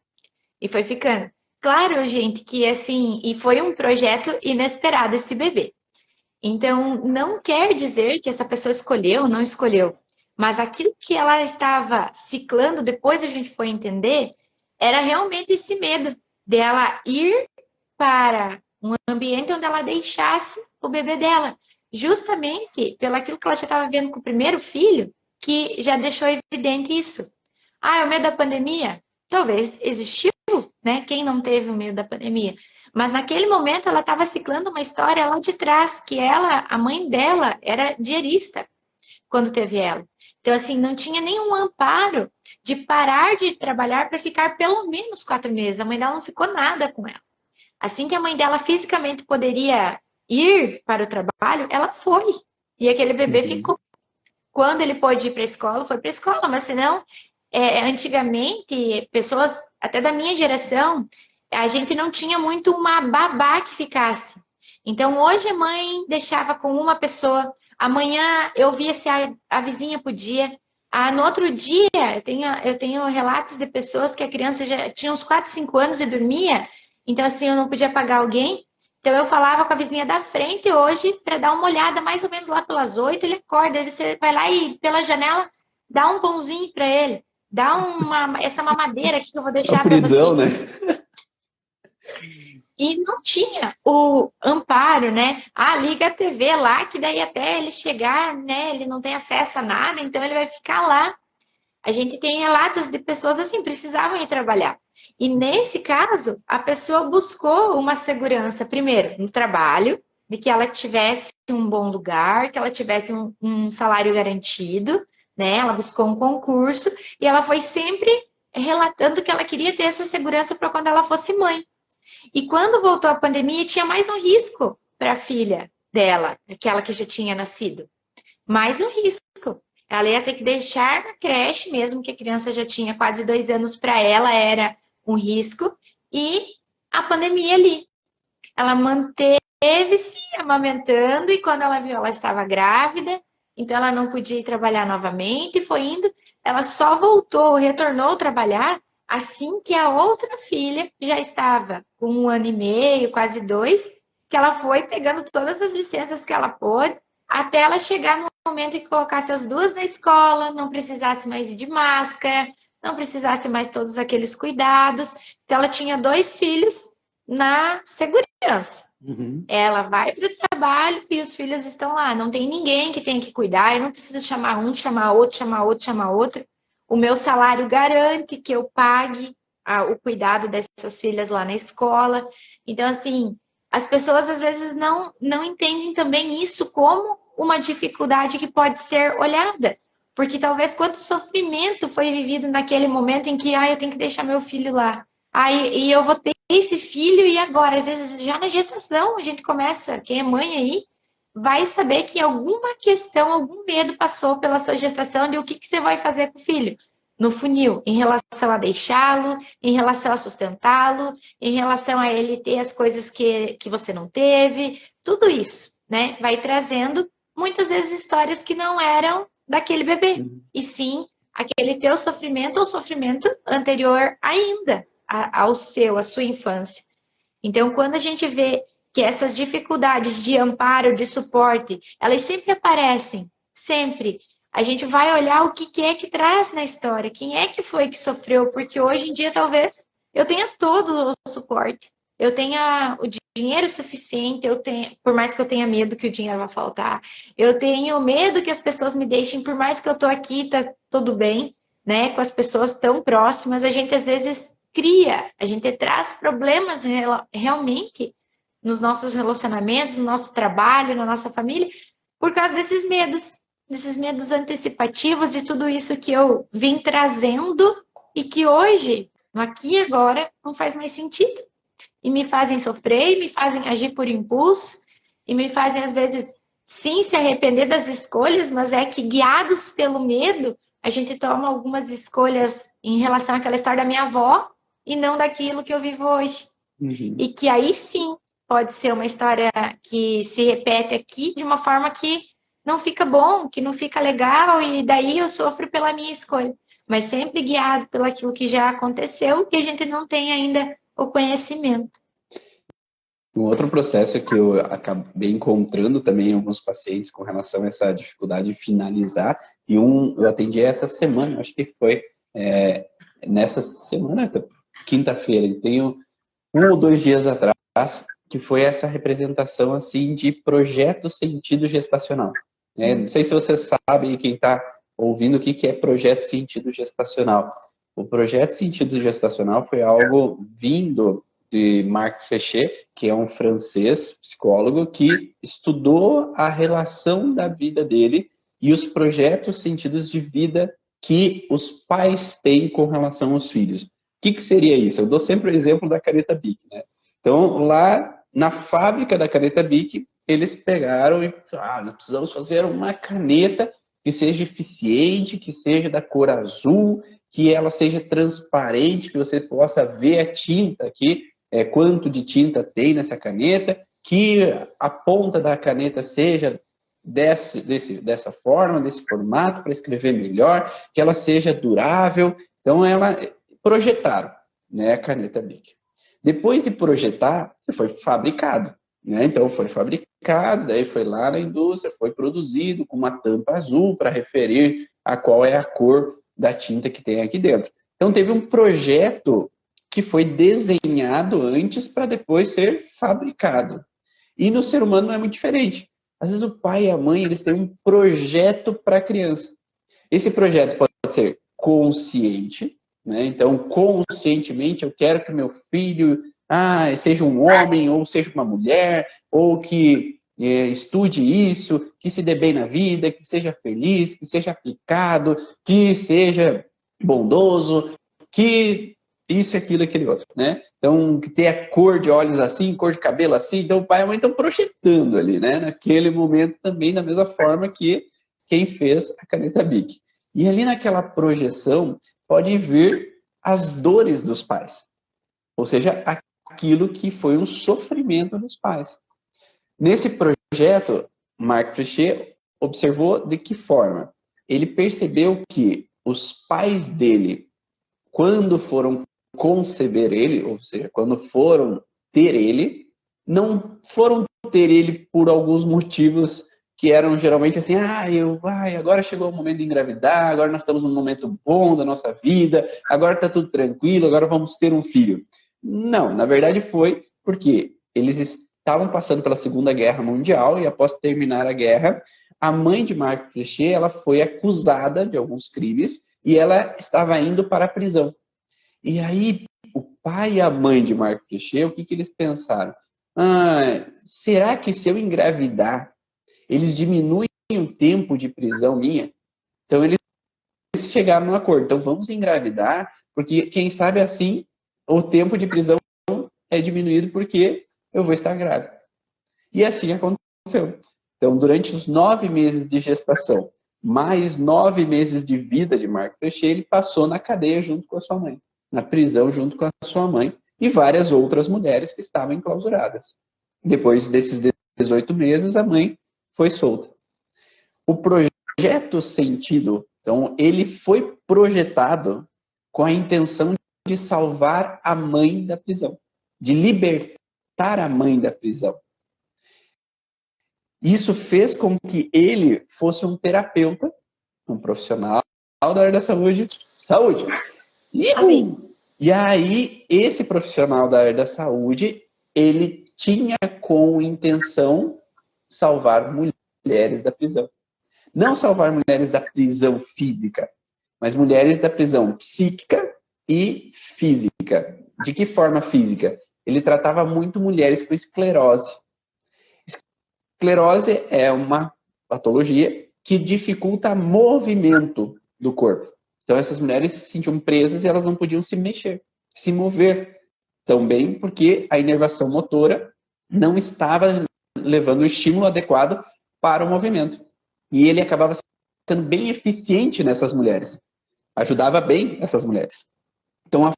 E foi ficando. Claro, gente, que assim, e foi um projeto inesperado esse bebê. Então, não quer dizer que essa pessoa escolheu ou não escolheu. Mas aquilo que ela estava ciclando, depois a gente foi entender, era realmente esse medo dela ir para um ambiente onde ela deixasse o bebê dela. Justamente pelo aquilo que ela já estava vendo com o primeiro filho, que já deixou evidente isso. Ah, é o medo da pandemia? Talvez existiu, né? Quem não teve o medo da pandemia? Mas naquele momento ela estava ciclando uma história lá de trás, que ela, a mãe dela, era diarista quando teve ela. Então, assim, não tinha nenhum amparo de parar de trabalhar para ficar pelo menos 4 meses. A mãe dela não ficou nada com ela. Assim que a mãe dela fisicamente poderia ir para o trabalho, ela foi. E aquele bebê ficou. Quando ele pôde ir para a escola, foi para a escola, mas senão, antigamente, pessoas até da minha geração, a gente não tinha muito uma babá que ficasse. Então, hoje a mãe deixava com uma pessoa, amanhã eu via se a vizinha podia. No outro dia, eu tenho relatos de pessoas que a criança já tinha uns 4, 5 anos e dormia, então assim, eu não podia pagar alguém. Então eu falava com a vizinha da frente hoje para dar uma olhada mais ou menos lá pelas 8, ele acorda, aí você vai lá e pela janela dá um pãozinho para ele, dá essa mamadeira aqui que eu vou deixar para você. Né? E não tinha o amparo, né? Liga a TV lá, que daí até ele chegar, né? Ele não tem acesso a nada, então ele vai ficar lá. A gente tem relatos de pessoas assim, precisavam ir trabalhar. E nesse caso, a pessoa buscou uma segurança, primeiro, no trabalho, de que ela tivesse um bom lugar, que ela tivesse um salário garantido, né? Ela buscou um concurso e ela foi sempre relatando que ela queria ter essa segurança para quando ela fosse mãe. E quando voltou a pandemia, tinha mais um risco para a filha dela, aquela que já tinha nascido. Mais um risco. Ela ia ter que deixar na creche, mesmo que a criança já tinha quase 2 anos, para ela era um risco. E a pandemia ali. Ela manteve-se amamentando e quando ela viu, ela estava grávida, então ela não podia ir trabalhar novamente, foi indo. Ela só voltou, retornou a trabalhar assim que a outra filha já estava com 1 ano e meio, quase 2, que ela foi pegando todas as licenças que ela pôde, até ela chegar no momento em que colocasse as duas na escola, não precisasse mais ir de máscara, não precisasse mais todos aqueles cuidados. Então ela tinha 2 filhos na segurança. Ela vai para o trabalho e os filhos estão lá. Não tem ninguém que tem que cuidar, eu não preciso chamar um, chamar outro, chamar outro, chamar outro. O meu salário garante que eu pague o cuidado dessas filhas lá na escola. Então, assim, as pessoas às vezes não entendem também isso como uma dificuldade que pode ser olhada. Porque talvez quanto sofrimento foi vivido naquele momento em que eu tenho que deixar meu filho lá. E eu vou ter esse filho e agora? Às vezes já na gestação a gente começa, quem é mãe aí, vai saber que alguma questão, algum medo passou pela sua gestação de o que você vai fazer com o filho no funil, em relação a deixá-lo, em relação a sustentá-lo, em relação a ele ter as coisas que você não teve, tudo isso, né? Vai trazendo muitas vezes histórias que não eram daquele bebê, e sim aquele teu sofrimento ou sofrimento anterior ainda à sua infância. Então, quando a gente vê que essas dificuldades de amparo, de suporte, elas sempre aparecem, sempre. A gente vai olhar o que é que traz na história, quem é que foi que sofreu, porque hoje em dia talvez eu tenha todo o suporte, eu tenha o dinheiro suficiente, por mais que eu tenha medo que o dinheiro vai faltar, eu tenho medo que as pessoas me deixem, por mais que eu tô aqui, tá tudo bem, né, com as pessoas tão próximas, a gente às vezes a gente traz problemas realmente nos nossos relacionamentos, no nosso trabalho, na nossa família, por causa desses medos antecipativos de tudo isso que eu vim trazendo e que hoje, no aqui e agora, não faz mais sentido. E me fazem sofrer, e me fazem agir por impulso, e me fazem, às vezes, sim, se arrepender das escolhas, mas é que, guiados pelo medo, a gente toma algumas escolhas em relação àquela história da minha avó e não daquilo que eu vivo hoje. E que aí, sim, pode ser uma história que se repete aqui de uma forma que não fica bom, que não fica legal, e daí eu sofro pela minha escolha. Mas sempre guiado pelo aquilo que já aconteceu e a gente não tem ainda o conhecimento. Um outro processo que eu acabei encontrando também em alguns pacientes com relação a essa dificuldade de finalizar, e eu atendi essa semana, acho que foi nessa semana, quinta-feira, e tenho 1 ou 2 dias atrás, que foi essa representação assim de projeto sentido gestacional. Não sei se você sabe, quem está ouvindo, o que é projeto sentido gestacional. O projeto sentido gestacional foi algo vindo de Marc Flechet, que é um francês psicólogo que estudou a relação da vida dele e os projetos sentidos de vida que os pais têm com relação aos filhos. O que seria isso? Eu dou sempre o exemplo da caneta Bic, né? Então, lá na fábrica da caneta Bic, eles pegaram e nós precisamos fazer uma caneta que seja eficiente, que seja da cor azul, que ela seja transparente, que você possa ver a tinta aqui, quanto de tinta tem nessa caneta, que a ponta da caneta seja dessa forma, desse formato, para escrever melhor, que ela seja durável. Então, projetaram, né, a caneta Bic. Depois de projetar, foi fabricado. Né? Então, foi fabricado, daí foi lá na indústria, foi produzido com uma tampa azul para referir a qual é a cor da tinta que tem aqui dentro. Então, teve um projeto que foi desenhado antes para depois ser fabricado. E no ser humano não é muito diferente. Às vezes o pai e a mãe, eles têm um projeto para a criança. Esse projeto pode ser consciente, né? Então, conscientemente, eu quero que meu filho seja um homem, ou seja uma mulher, ou que estude isso, que se dê bem na vida, que seja feliz, que seja aplicado, que seja bondoso, que isso, aquilo, aquele outro, né? Então, que tenha cor de olhos assim, cor de cabelo assim. Então, o pai e a mãe estão projetando ali, né? Naquele momento também, da mesma forma que quem fez a caneta Bic. E ali naquela projeção, pode vir as dores dos pais. Ou seja, aquilo que foi um sofrimento dos pais. Nesse projeto, Marc Flechet observou de que forma? Ele percebeu que os pais dele, quando foram conceber ele, ou seja, quando foram ter ele, não foram ter ele por alguns motivos que eram geralmente assim, agora chegou o momento de engravidar, agora nós estamos num momento bom da nossa vida, agora está tudo tranquilo, agora vamos ter um filho. Não, na verdade foi porque eles estavam passando pela Segunda Guerra Mundial e após terminar a guerra, a mãe de Marc Flechet, ela foi acusada de alguns crimes e ela estava indo para a prisão. E aí, o pai e a mãe de Marc Flechet, o que eles pensaram? Será que se eu engravidar, eles diminuem o tempo de prisão minha? Então, eles chegaram num acordo. Então, vamos engravidar, porque quem sabe assim, o tempo de prisão é diminuído porque eu vou estar grávida. E assim aconteceu. Então, durante os 9 meses de gestação, mais 9 meses de vida de Marc Flechet, ele passou na cadeia junto com a sua mãe, na prisão junto com a sua mãe e várias outras mulheres que estavam enclausuradas. Depois desses 18 meses, a mãe foi solta. O projeto Sentido, então, ele foi projetado com a intenção de salvar a mãe da prisão, de libertar a mãe da prisão. Isso fez com que ele fosse um terapeuta, um profissional da área da saúde. E aí, esse profissional da área da saúde, ele tinha com intenção salvar mulheres da prisão. Não salvar mulheres da prisão física, mas mulheres da prisão psíquica e física. De que forma física? Ele tratava muito mulheres com esclerose. Esclerose é uma patologia que dificulta o movimento do corpo. Então, essas mulheres se sentiam presas e elas não podiam se mexer, se mover tão bem, porque a inervação motora não estava levando o estímulo adequado para o movimento. E ele acabava sendo bem eficiente nessas mulheres. Ajudava bem essas mulheres. Então, a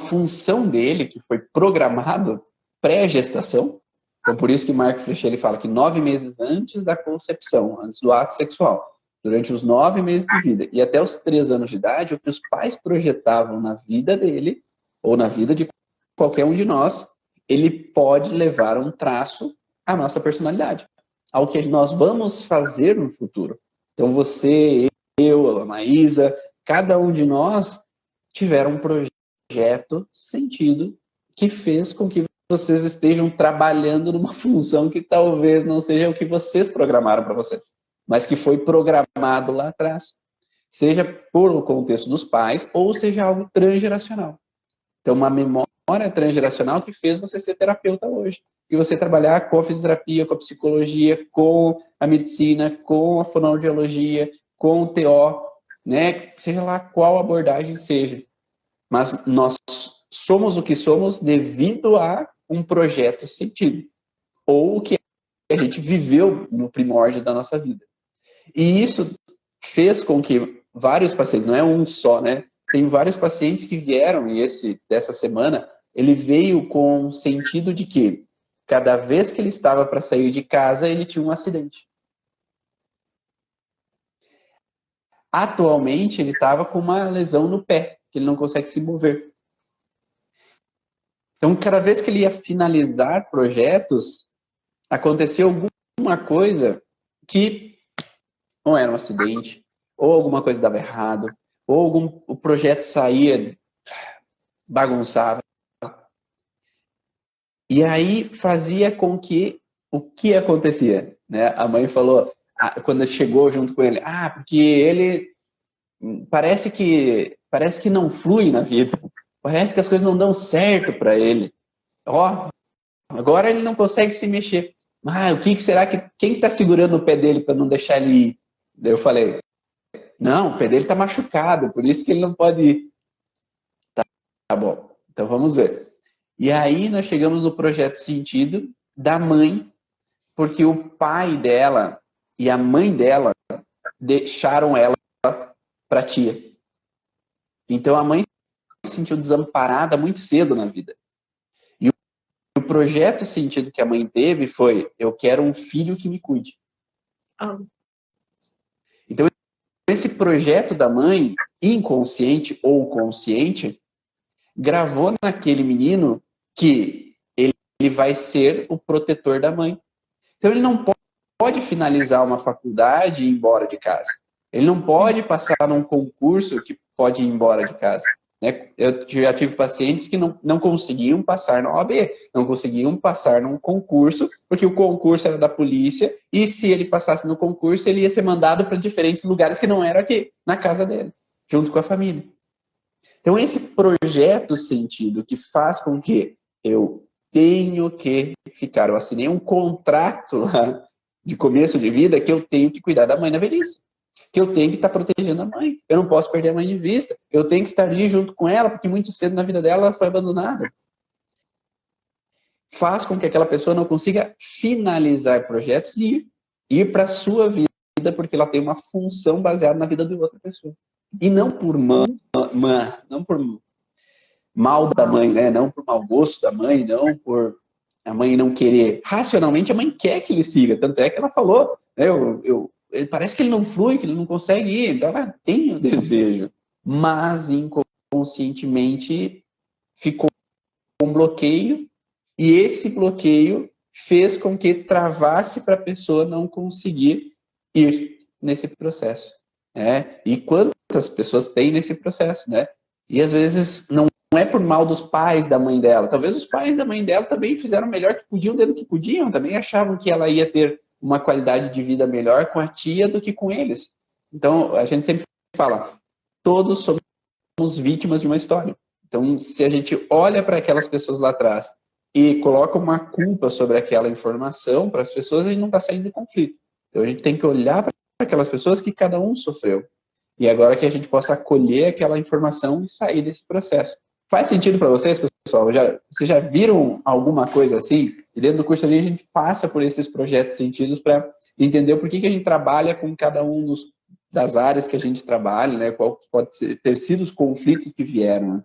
função dele, que foi programado pré-gestação, então por isso que Marc Flechet ele fala que 9 meses antes da concepção, antes do ato sexual, durante os 9 meses de vida e até os 3 anos de idade, o que os pais projetavam na vida dele, ou na vida de qualquer um de nós, ele pode levar um traço à nossa personalidade, ao que nós vamos fazer no futuro. Então você, eu, a Maísa, cada um de nós tiveram um projeto sentido que fez com que vocês estejam trabalhando numa função que talvez não seja o que vocês programaram para vocês, mas que foi programado lá atrás. Seja por o contexto dos pais, ou seja algo transgeracional. Então, uma memória transgeracional que fez você ser terapeuta hoje. E você trabalhar com a fisioterapia, com a psicologia, com a medicina, com a fonoaudiologia, com o TO, né? Seja lá qual abordagem seja. Mas nós somos o que somos devido a um projeto sentido. Ou o que a gente viveu no primórdio da nossa vida. E isso fez com que vários pacientes, não é um só, né? Tem vários pacientes que vieram, e esse dessa semana, ele veio com o sentido de que cada vez que ele estava para sair de casa, ele tinha um acidente. Atualmente, ele estava com uma lesão no pé, que ele não consegue se mover. Então, cada vez que ele ia finalizar projetos, aconteceu alguma coisa que ou era um acidente, ou alguma coisa dava errado, ou o projeto saía, bagunçava. E aí fazia com que o que acontecia? Né? A mãe falou, quando chegou junto com ele, porque ele parece que não flui na vida, parece que as coisas não dão certo para ele. Agora ele não consegue se mexer. O que será que... Quem está segurando o pé dele para não deixar ele ir? Daí eu falei, não, o pé dele está machucado, por isso que ele não pode ir. Tá bom, então vamos ver. E aí nós chegamos no projeto Sentido da mãe, porque o pai dela e a mãe dela deixaram ela para a tia. Então a mãe se sentiu desamparada muito cedo na vida. E o projeto Sentido que a mãe teve foi, eu quero um filho que me cuide. Então esse projeto da mãe, inconsciente ou consciente, gravou naquele menino que ele vai ser o protetor da mãe. Então ele não pode finalizar uma faculdade e ir embora de casa. Ele não pode passar num concurso que pode ir embora de casa. Né? Eu já tive pacientes que não conseguiam passar na OAB, não conseguiam passar num concurso, porque o concurso era da polícia, e se ele passasse no concurso, ele ia ser mandado para diferentes lugares que não era aqui, na casa dele, junto com a família. Então, esse projeto Sentido que faz com que eu tenho que ficar, eu assinei um contrato lá de começo de vida que eu tenho que cuidar da mãe na velhice. Que eu tenho que estar protegendo a mãe. Eu não posso perder a mãe de vista. Eu tenho que estar ali junto com ela, porque muito cedo na vida dela ela foi abandonada. faz com que aquela pessoa não consiga finalizar projetos e ir para a sua vida, porque ela tem uma função baseada na vida de outra pessoa. E não por não por mal da mãe, né? Não por mau gosto da mãe, não por a mãe não querer. Racionalmente, a mãe quer que ele siga. Tanto é que ela falou, né? Parece que ele não flui, que ele não consegue ir. Então, ela tem o desejo. Mas, inconscientemente, ficou um bloqueio. E esse bloqueio fez com que travasse para a pessoa não conseguir ir nesse processo. Né? E quantas pessoas têm nesse processo, né? E às vezes não é por mal dos pais da mãe dela. Talvez os pais da mãe dela também fizeram o melhor que podiam dentro do que podiam. Também achavam que ela ia ter uma qualidade de vida melhor com a tia do que com eles. Então, a gente sempre fala, todos somos vítimas de uma história. Então, se a gente olha para aquelas pessoas lá atrás e coloca uma culpa sobre aquela informação para as pessoas, a gente não está saindo do conflito. Então, a gente tem que olhar para aquelas pessoas que cada um sofreu. E agora que a gente possa acolher aquela informação e sair desse processo. Faz sentido para vocês, pessoal? Vocês já viram alguma coisa assim? E dentro do curso ali a gente passa por esses projetos sentidos para entender o porquê que a gente trabalha com cada um das áreas que a gente trabalha, né? Qual pode ter sido os conflitos que vieram. Né?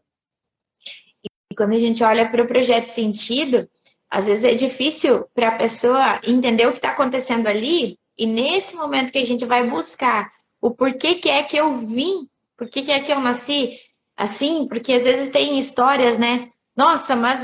E quando a gente olha para o projeto sentido, às vezes é difícil para a pessoa entender o que está acontecendo ali, e nesse momento que a gente vai buscar o porquê que é que eu vim, porquê que é que eu nasci assim, porque às vezes tem histórias, né? Nossa, mas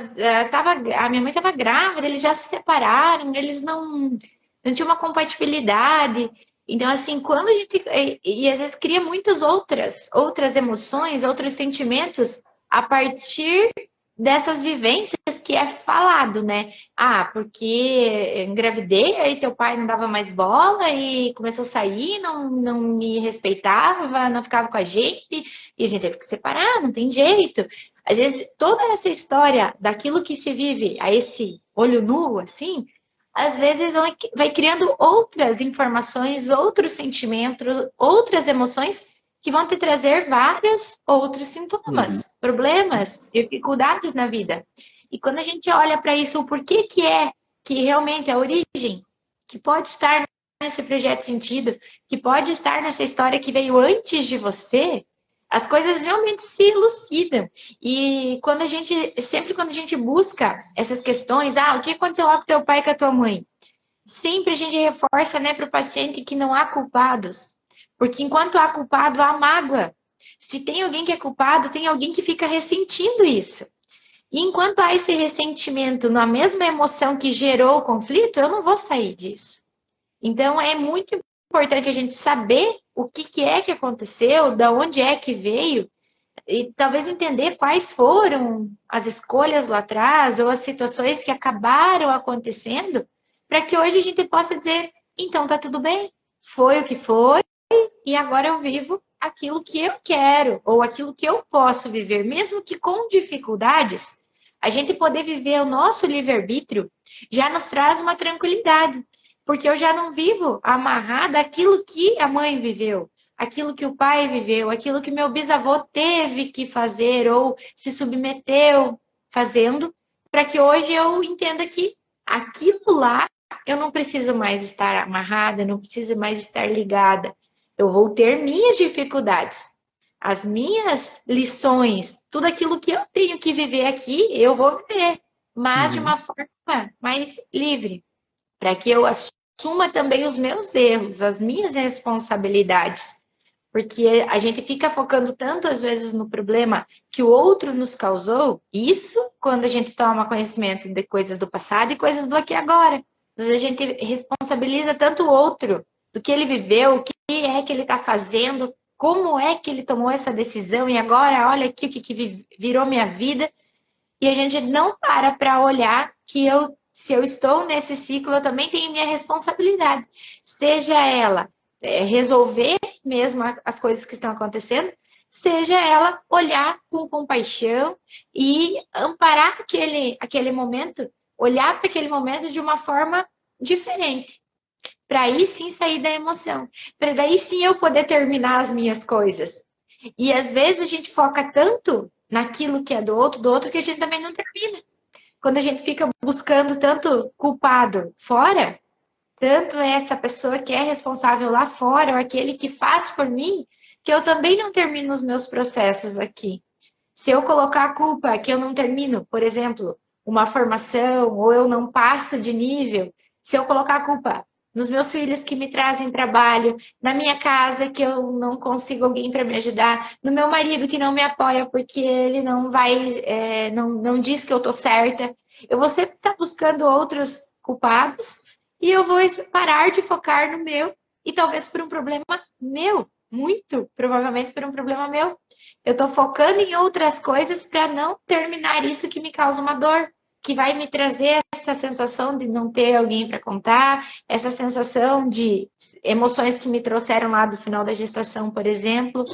a minha mãe estava grávida, eles já se separaram, eles não tinham uma compatibilidade. Então, assim, quando a gente... E às vezes cria muitas outras emoções, outros sentimentos a partir dessas vivências que é falado, né? Ah, porque engravidei, aí teu pai não dava mais bola e começou a sair, não me respeitava, não ficava com a gente, e a gente teve que separar, não tem jeito. Às vezes, toda essa história daquilo que se vive a esse olho nu, assim, às vezes vai criando outras informações, outros sentimentos, outras emoções que vão te trazer vários outros sintomas, problemas, dificuldades na vida. E quando a gente olha para isso, o porquê que é que realmente a origem, que pode estar nesse projeto sentido, que pode estar nessa história que veio antes de você, as coisas realmente se elucidam. E sempre quando a gente busca essas questões, o que aconteceu lá com teu pai e com a tua mãe? Sempre a gente reforça, né, para o paciente que não há culpados. Porque enquanto há culpado, há mágoa. Se tem alguém que é culpado, tem alguém que fica ressentindo isso. E enquanto há esse ressentimento na mesma emoção que gerou o conflito, eu não vou sair disso. Então, é muito importante a gente saber o que é que aconteceu, de onde é que veio, e talvez entender quais foram as escolhas lá atrás, ou as situações que acabaram acontecendo, para que hoje a gente possa dizer, então tá tudo bem, foi o que foi, e agora eu vivo aquilo que eu quero, ou aquilo que eu posso viver, mesmo que com dificuldades, a gente poder viver o nosso livre-arbítrio já nos traz uma tranquilidade, porque eu já não vivo amarrada àquilo que a mãe viveu, aquilo que o pai viveu, aquilo que meu bisavô teve que fazer ou se submeteu fazendo, para que hoje eu entenda que aquilo lá eu não preciso mais estar amarrada, eu não preciso mais estar ligada. Eu vou ter minhas dificuldades, as minhas lições, tudo aquilo que eu tenho que viver aqui, eu vou viver, mas de uma forma mais livre, para que eu assuma também os meus erros, as minhas responsabilidades, porque a gente fica focando tanto às vezes no problema que o outro nos causou, isso quando a gente toma conhecimento de coisas do passado e coisas do aqui e agora. Às vezes a gente responsabiliza tanto o outro do que ele viveu, o que é que ele está fazendo, como é que ele tomou essa decisão e agora olha aqui o que virou minha vida. E a gente não para olhar que se eu estou nesse ciclo, eu também tenho minha responsabilidade. Seja ela resolver mesmo as coisas que estão acontecendo, seja ela olhar com compaixão e amparar aquele momento, olhar para aquele momento de uma forma diferente. Para aí sim sair da emoção. Para daí sim eu poder terminar as minhas coisas. E às vezes a gente foca tanto naquilo que é do outro, que a gente também não termina. quando a gente fica buscando tanto culpado fora, tanto essa pessoa que é responsável lá fora, ou aquele que faz por mim, que eu também não termino os meus processos aqui. Se eu colocar a culpa que eu não termino, por exemplo, uma formação, ou eu não passo de nível, se eu colocar a culpa nos meus filhos que me trazem trabalho, na minha casa que eu não consigo alguém para me ajudar, no meu marido que não me apoia porque ele não vai, não diz que eu estou certa, eu vou sempre estar buscando outros culpados e eu vou parar de focar no meu e talvez por um problema meu, muito provavelmente por um problema meu. Eu estou focando em outras coisas para não terminar isso que me causa uma dor, que vai me trazer essa sensação de não ter alguém para contar, essa sensação de emoções que me trouxeram lá do final da gestação, por exemplo.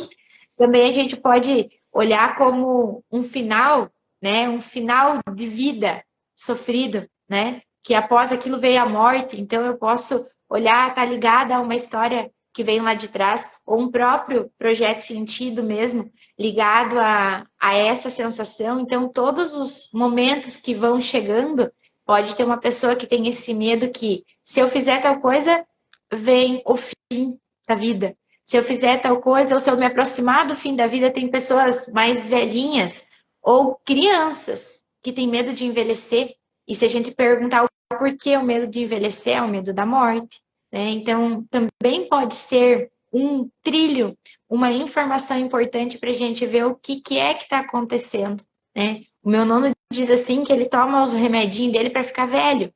Também a gente pode olhar como um final, né? Um final de vida sofrido, né? Que após aquilo veio a morte. Então eu posso olhar, tá ligada a uma história que vem lá de trás, ou um próprio projeto sentido mesmo, ligado a essa sensação. Então, todos os momentos que vão chegando, pode ter uma pessoa que tem esse medo que, se eu fizer tal coisa, vem o fim da vida. Se eu fizer tal coisa, ou se eu me aproximar do fim da vida, tem pessoas mais velhinhas, ou crianças que têm medo de envelhecer. E se a gente perguntar o porquê o medo de envelhecer, é o medo da morte. Né? Então, também pode ser um trilho, uma informação importante para a gente ver o que é que está acontecendo. Né? O meu nono diz assim que ele toma os remedinhos dele para ficar velho.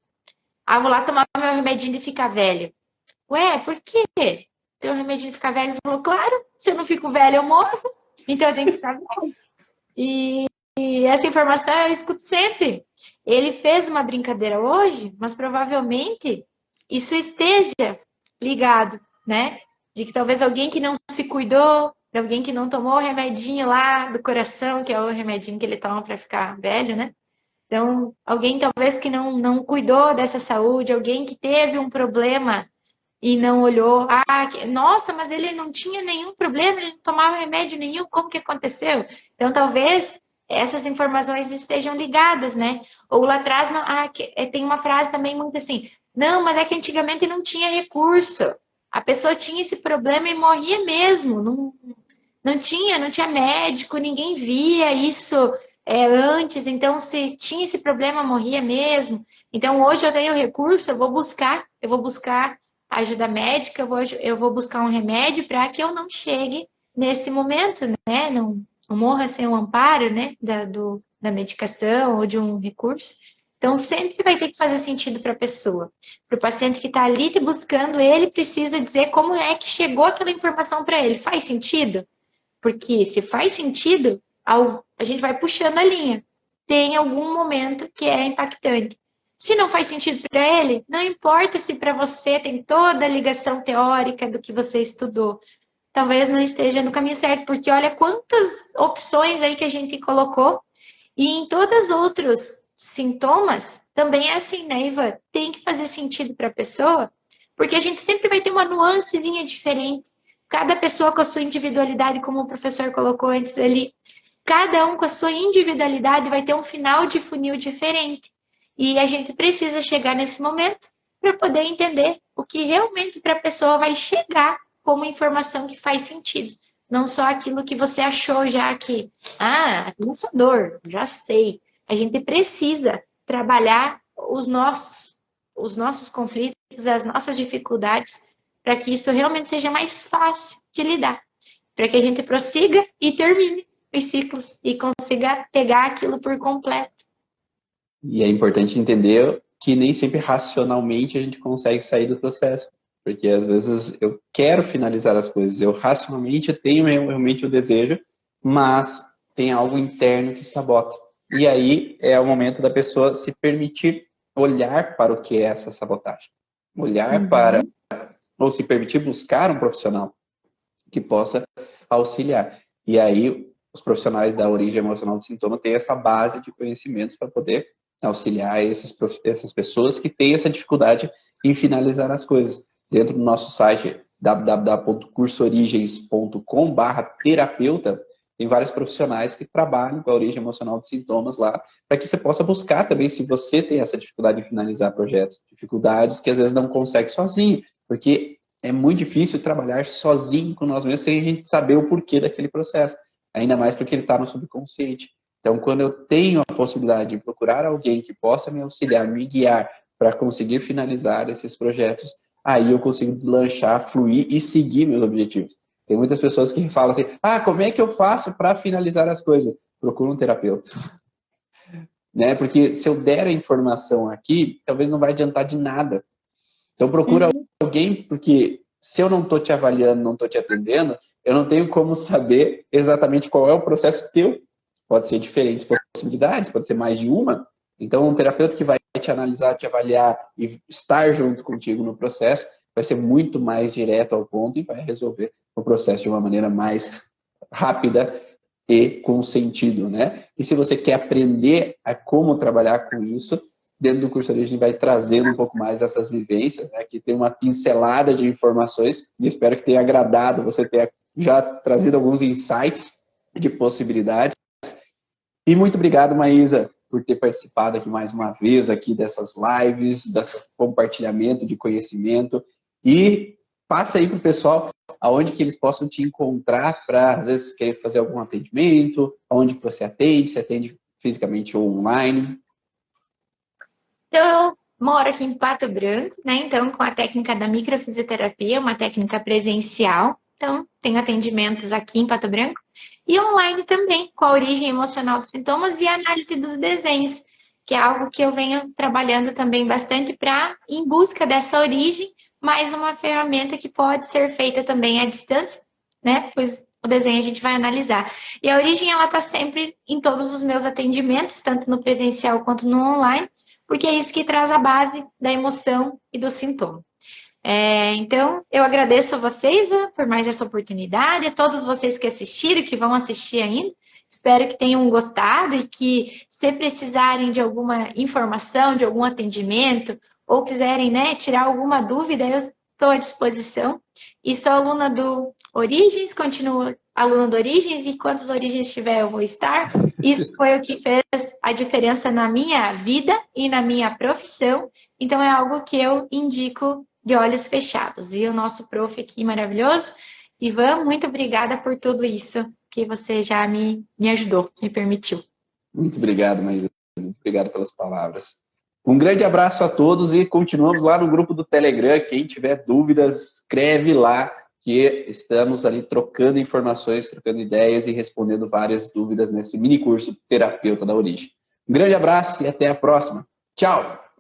Ah, vou lá tomar meu remedinho de ficar velho. Ué, por quê? Teu remedinho de ficar velho? Ele falou, claro, se eu não fico velho, eu morro. Então eu tenho que ficar velho. E essa informação eu escuto sempre. Ele fez uma brincadeira hoje, mas provavelmente isso esteja ligado, né? De que talvez alguém que não se cuidou, alguém que não tomou o remedinho lá do coração, que é o remedinho que ele toma para ficar velho, né? Então, alguém talvez que não cuidou dessa saúde, alguém que teve um problema e não olhou. Ah, nossa, mas ele não tinha nenhum problema, ele não tomava remédio nenhum, como que aconteceu? Então, talvez essas informações estejam ligadas, né? Ou lá atrás, tem uma frase também muito assim, não, mas é que antigamente não tinha recurso. A pessoa tinha esse problema e morria mesmo. Não tinha médico, ninguém via isso antes. Então, se tinha esse problema, morria mesmo. Então, hoje eu tenho recurso, eu vou buscar ajuda médica, eu vou buscar um remédio para que eu não chegue nesse momento, né? Não morra sem o amparo, né? Da medicação ou de um recurso. Então, sempre vai ter que fazer sentido para a pessoa. Para o paciente que está ali te buscando, ele precisa dizer como é que chegou aquela informação para ele. Faz sentido? Porque se faz sentido, a gente vai puxando a linha. Tem algum momento que é impactante. Se não faz sentido para ele, não importa se para você tem toda a ligação teórica do que você estudou. Talvez não esteja no caminho certo, porque olha quantas opções aí que a gente colocou. E em todos os outros sintomas, também é assim, né, Ivan? Tem que fazer sentido para a pessoa, porque a gente sempre vai ter uma nuancezinha diferente. Cada pessoa com a sua individualidade, como o professor colocou antes ali, cada um com a sua individualidade vai ter um final de funil diferente. E a gente precisa chegar nesse momento para poder entender o que realmente para a pessoa vai chegar como informação que faz sentido. Não só aquilo que você achou já que, essa dor, já sei. A gente precisa trabalhar os nossos conflitos, as nossas dificuldades, para que isso realmente seja mais fácil de lidar. Para que a gente prossiga e termine os ciclos e consiga pegar aquilo por completo. E é importante entender que nem sempre racionalmente a gente consegue sair do processo. Porque às vezes eu quero finalizar as coisas, eu racionalmente tenho realmente o desejo, mas tem algo interno que sabota. E aí é o momento da pessoa se permitir olhar para o que é essa sabotagem. Olhar para, ou se permitir buscar um profissional que possa auxiliar. E aí os profissionais da origem emocional do sintoma têm essa base de conhecimentos para poder auxiliar essas pessoas que têm essa dificuldade em finalizar as coisas. Dentro do nosso site www.cursoorigens.com/terapeuta, tem vários profissionais que trabalham com a origem emocional de sintomas lá, para que você possa buscar também se você tem essa dificuldade em finalizar projetos, dificuldades que às vezes não consegue sozinho, porque é muito difícil trabalhar sozinho com nós mesmos sem a gente saber o porquê daquele processo, ainda mais porque ele está no subconsciente. Então, quando eu tenho a possibilidade de procurar alguém que possa me auxiliar, me guiar para conseguir finalizar esses projetos, aí eu consigo deslanchar, fluir e seguir meus objetivos. Tem muitas pessoas que falam assim, como é que eu faço para finalizar as coisas? Procura um terapeuta. Né? Porque se eu der a informação aqui, talvez não vai adiantar de nada. Então procura alguém, porque se eu não estou te avaliando, não estou te atendendo, eu não tenho como saber exatamente qual é o processo teu. Pode ser diferentes possibilidades, pode ser mais de uma. Então um terapeuta que vai te analisar, te avaliar e estar junto contigo no processo, vai ser muito mais direto ao ponto e vai resolver o processo de uma maneira mais rápida e com sentido, né? E se você quer aprender a como trabalhar com isso, dentro do curso Origem vai trazendo um pouco mais essas vivências, né? Que tem uma pincelada de informações e espero que tenha agradado, você tenha já trazido alguns insights de possibilidades. E muito obrigado, Maísa, por ter participado aqui mais uma vez aqui dessas lives, desse compartilhamento de conhecimento. E passa aí para o pessoal aonde que eles possam te encontrar para, às vezes, querer fazer algum atendimento, aonde que você atende, se atende fisicamente ou online. Então, eu moro aqui em Pato Branco, né? Então, com a técnica da microfisioterapia, uma técnica presencial. Então, tenho atendimentos aqui em Pato Branco. E online também, com a origem emocional dos sintomas e a análise dos desenhos, que é algo que eu venho trabalhando também bastante para em busca dessa origem, mais uma ferramenta que pode ser feita também à distância, né? Pois o desenho a gente vai analisar. E a origem, ela está sempre em todos os meus atendimentos, tanto no presencial quanto no online, porque é isso que traz a base da emoção e do sintoma. Então, eu agradeço a você, Ivan, por mais essa oportunidade, a todos vocês que assistiram, que vão assistir ainda. Espero que tenham gostado e que, se precisarem de alguma informação, de algum atendimento, ou quiserem, né, tirar alguma dúvida, eu estou à disposição. E sou aluna do Origens, continuo aluna do Origens, e quantas Origens tiver, eu vou estar. Isso foi o que fez a diferença na minha vida e na minha profissão. Então, é algo que eu indico de olhos fechados. E o nosso prof aqui maravilhoso, Ivan, muito obrigada por tudo isso que você já me ajudou, me permitiu. Muito obrigado, Maísa. Muito obrigado pelas palavras. Um grande abraço a todos e continuamos lá no grupo do Telegram. Quem tiver dúvidas, escreve lá, que estamos ali trocando informações, trocando ideias e respondendo várias dúvidas nesse mini curso Terapeuta da Origem. Um grande abraço e até a próxima. Tchau!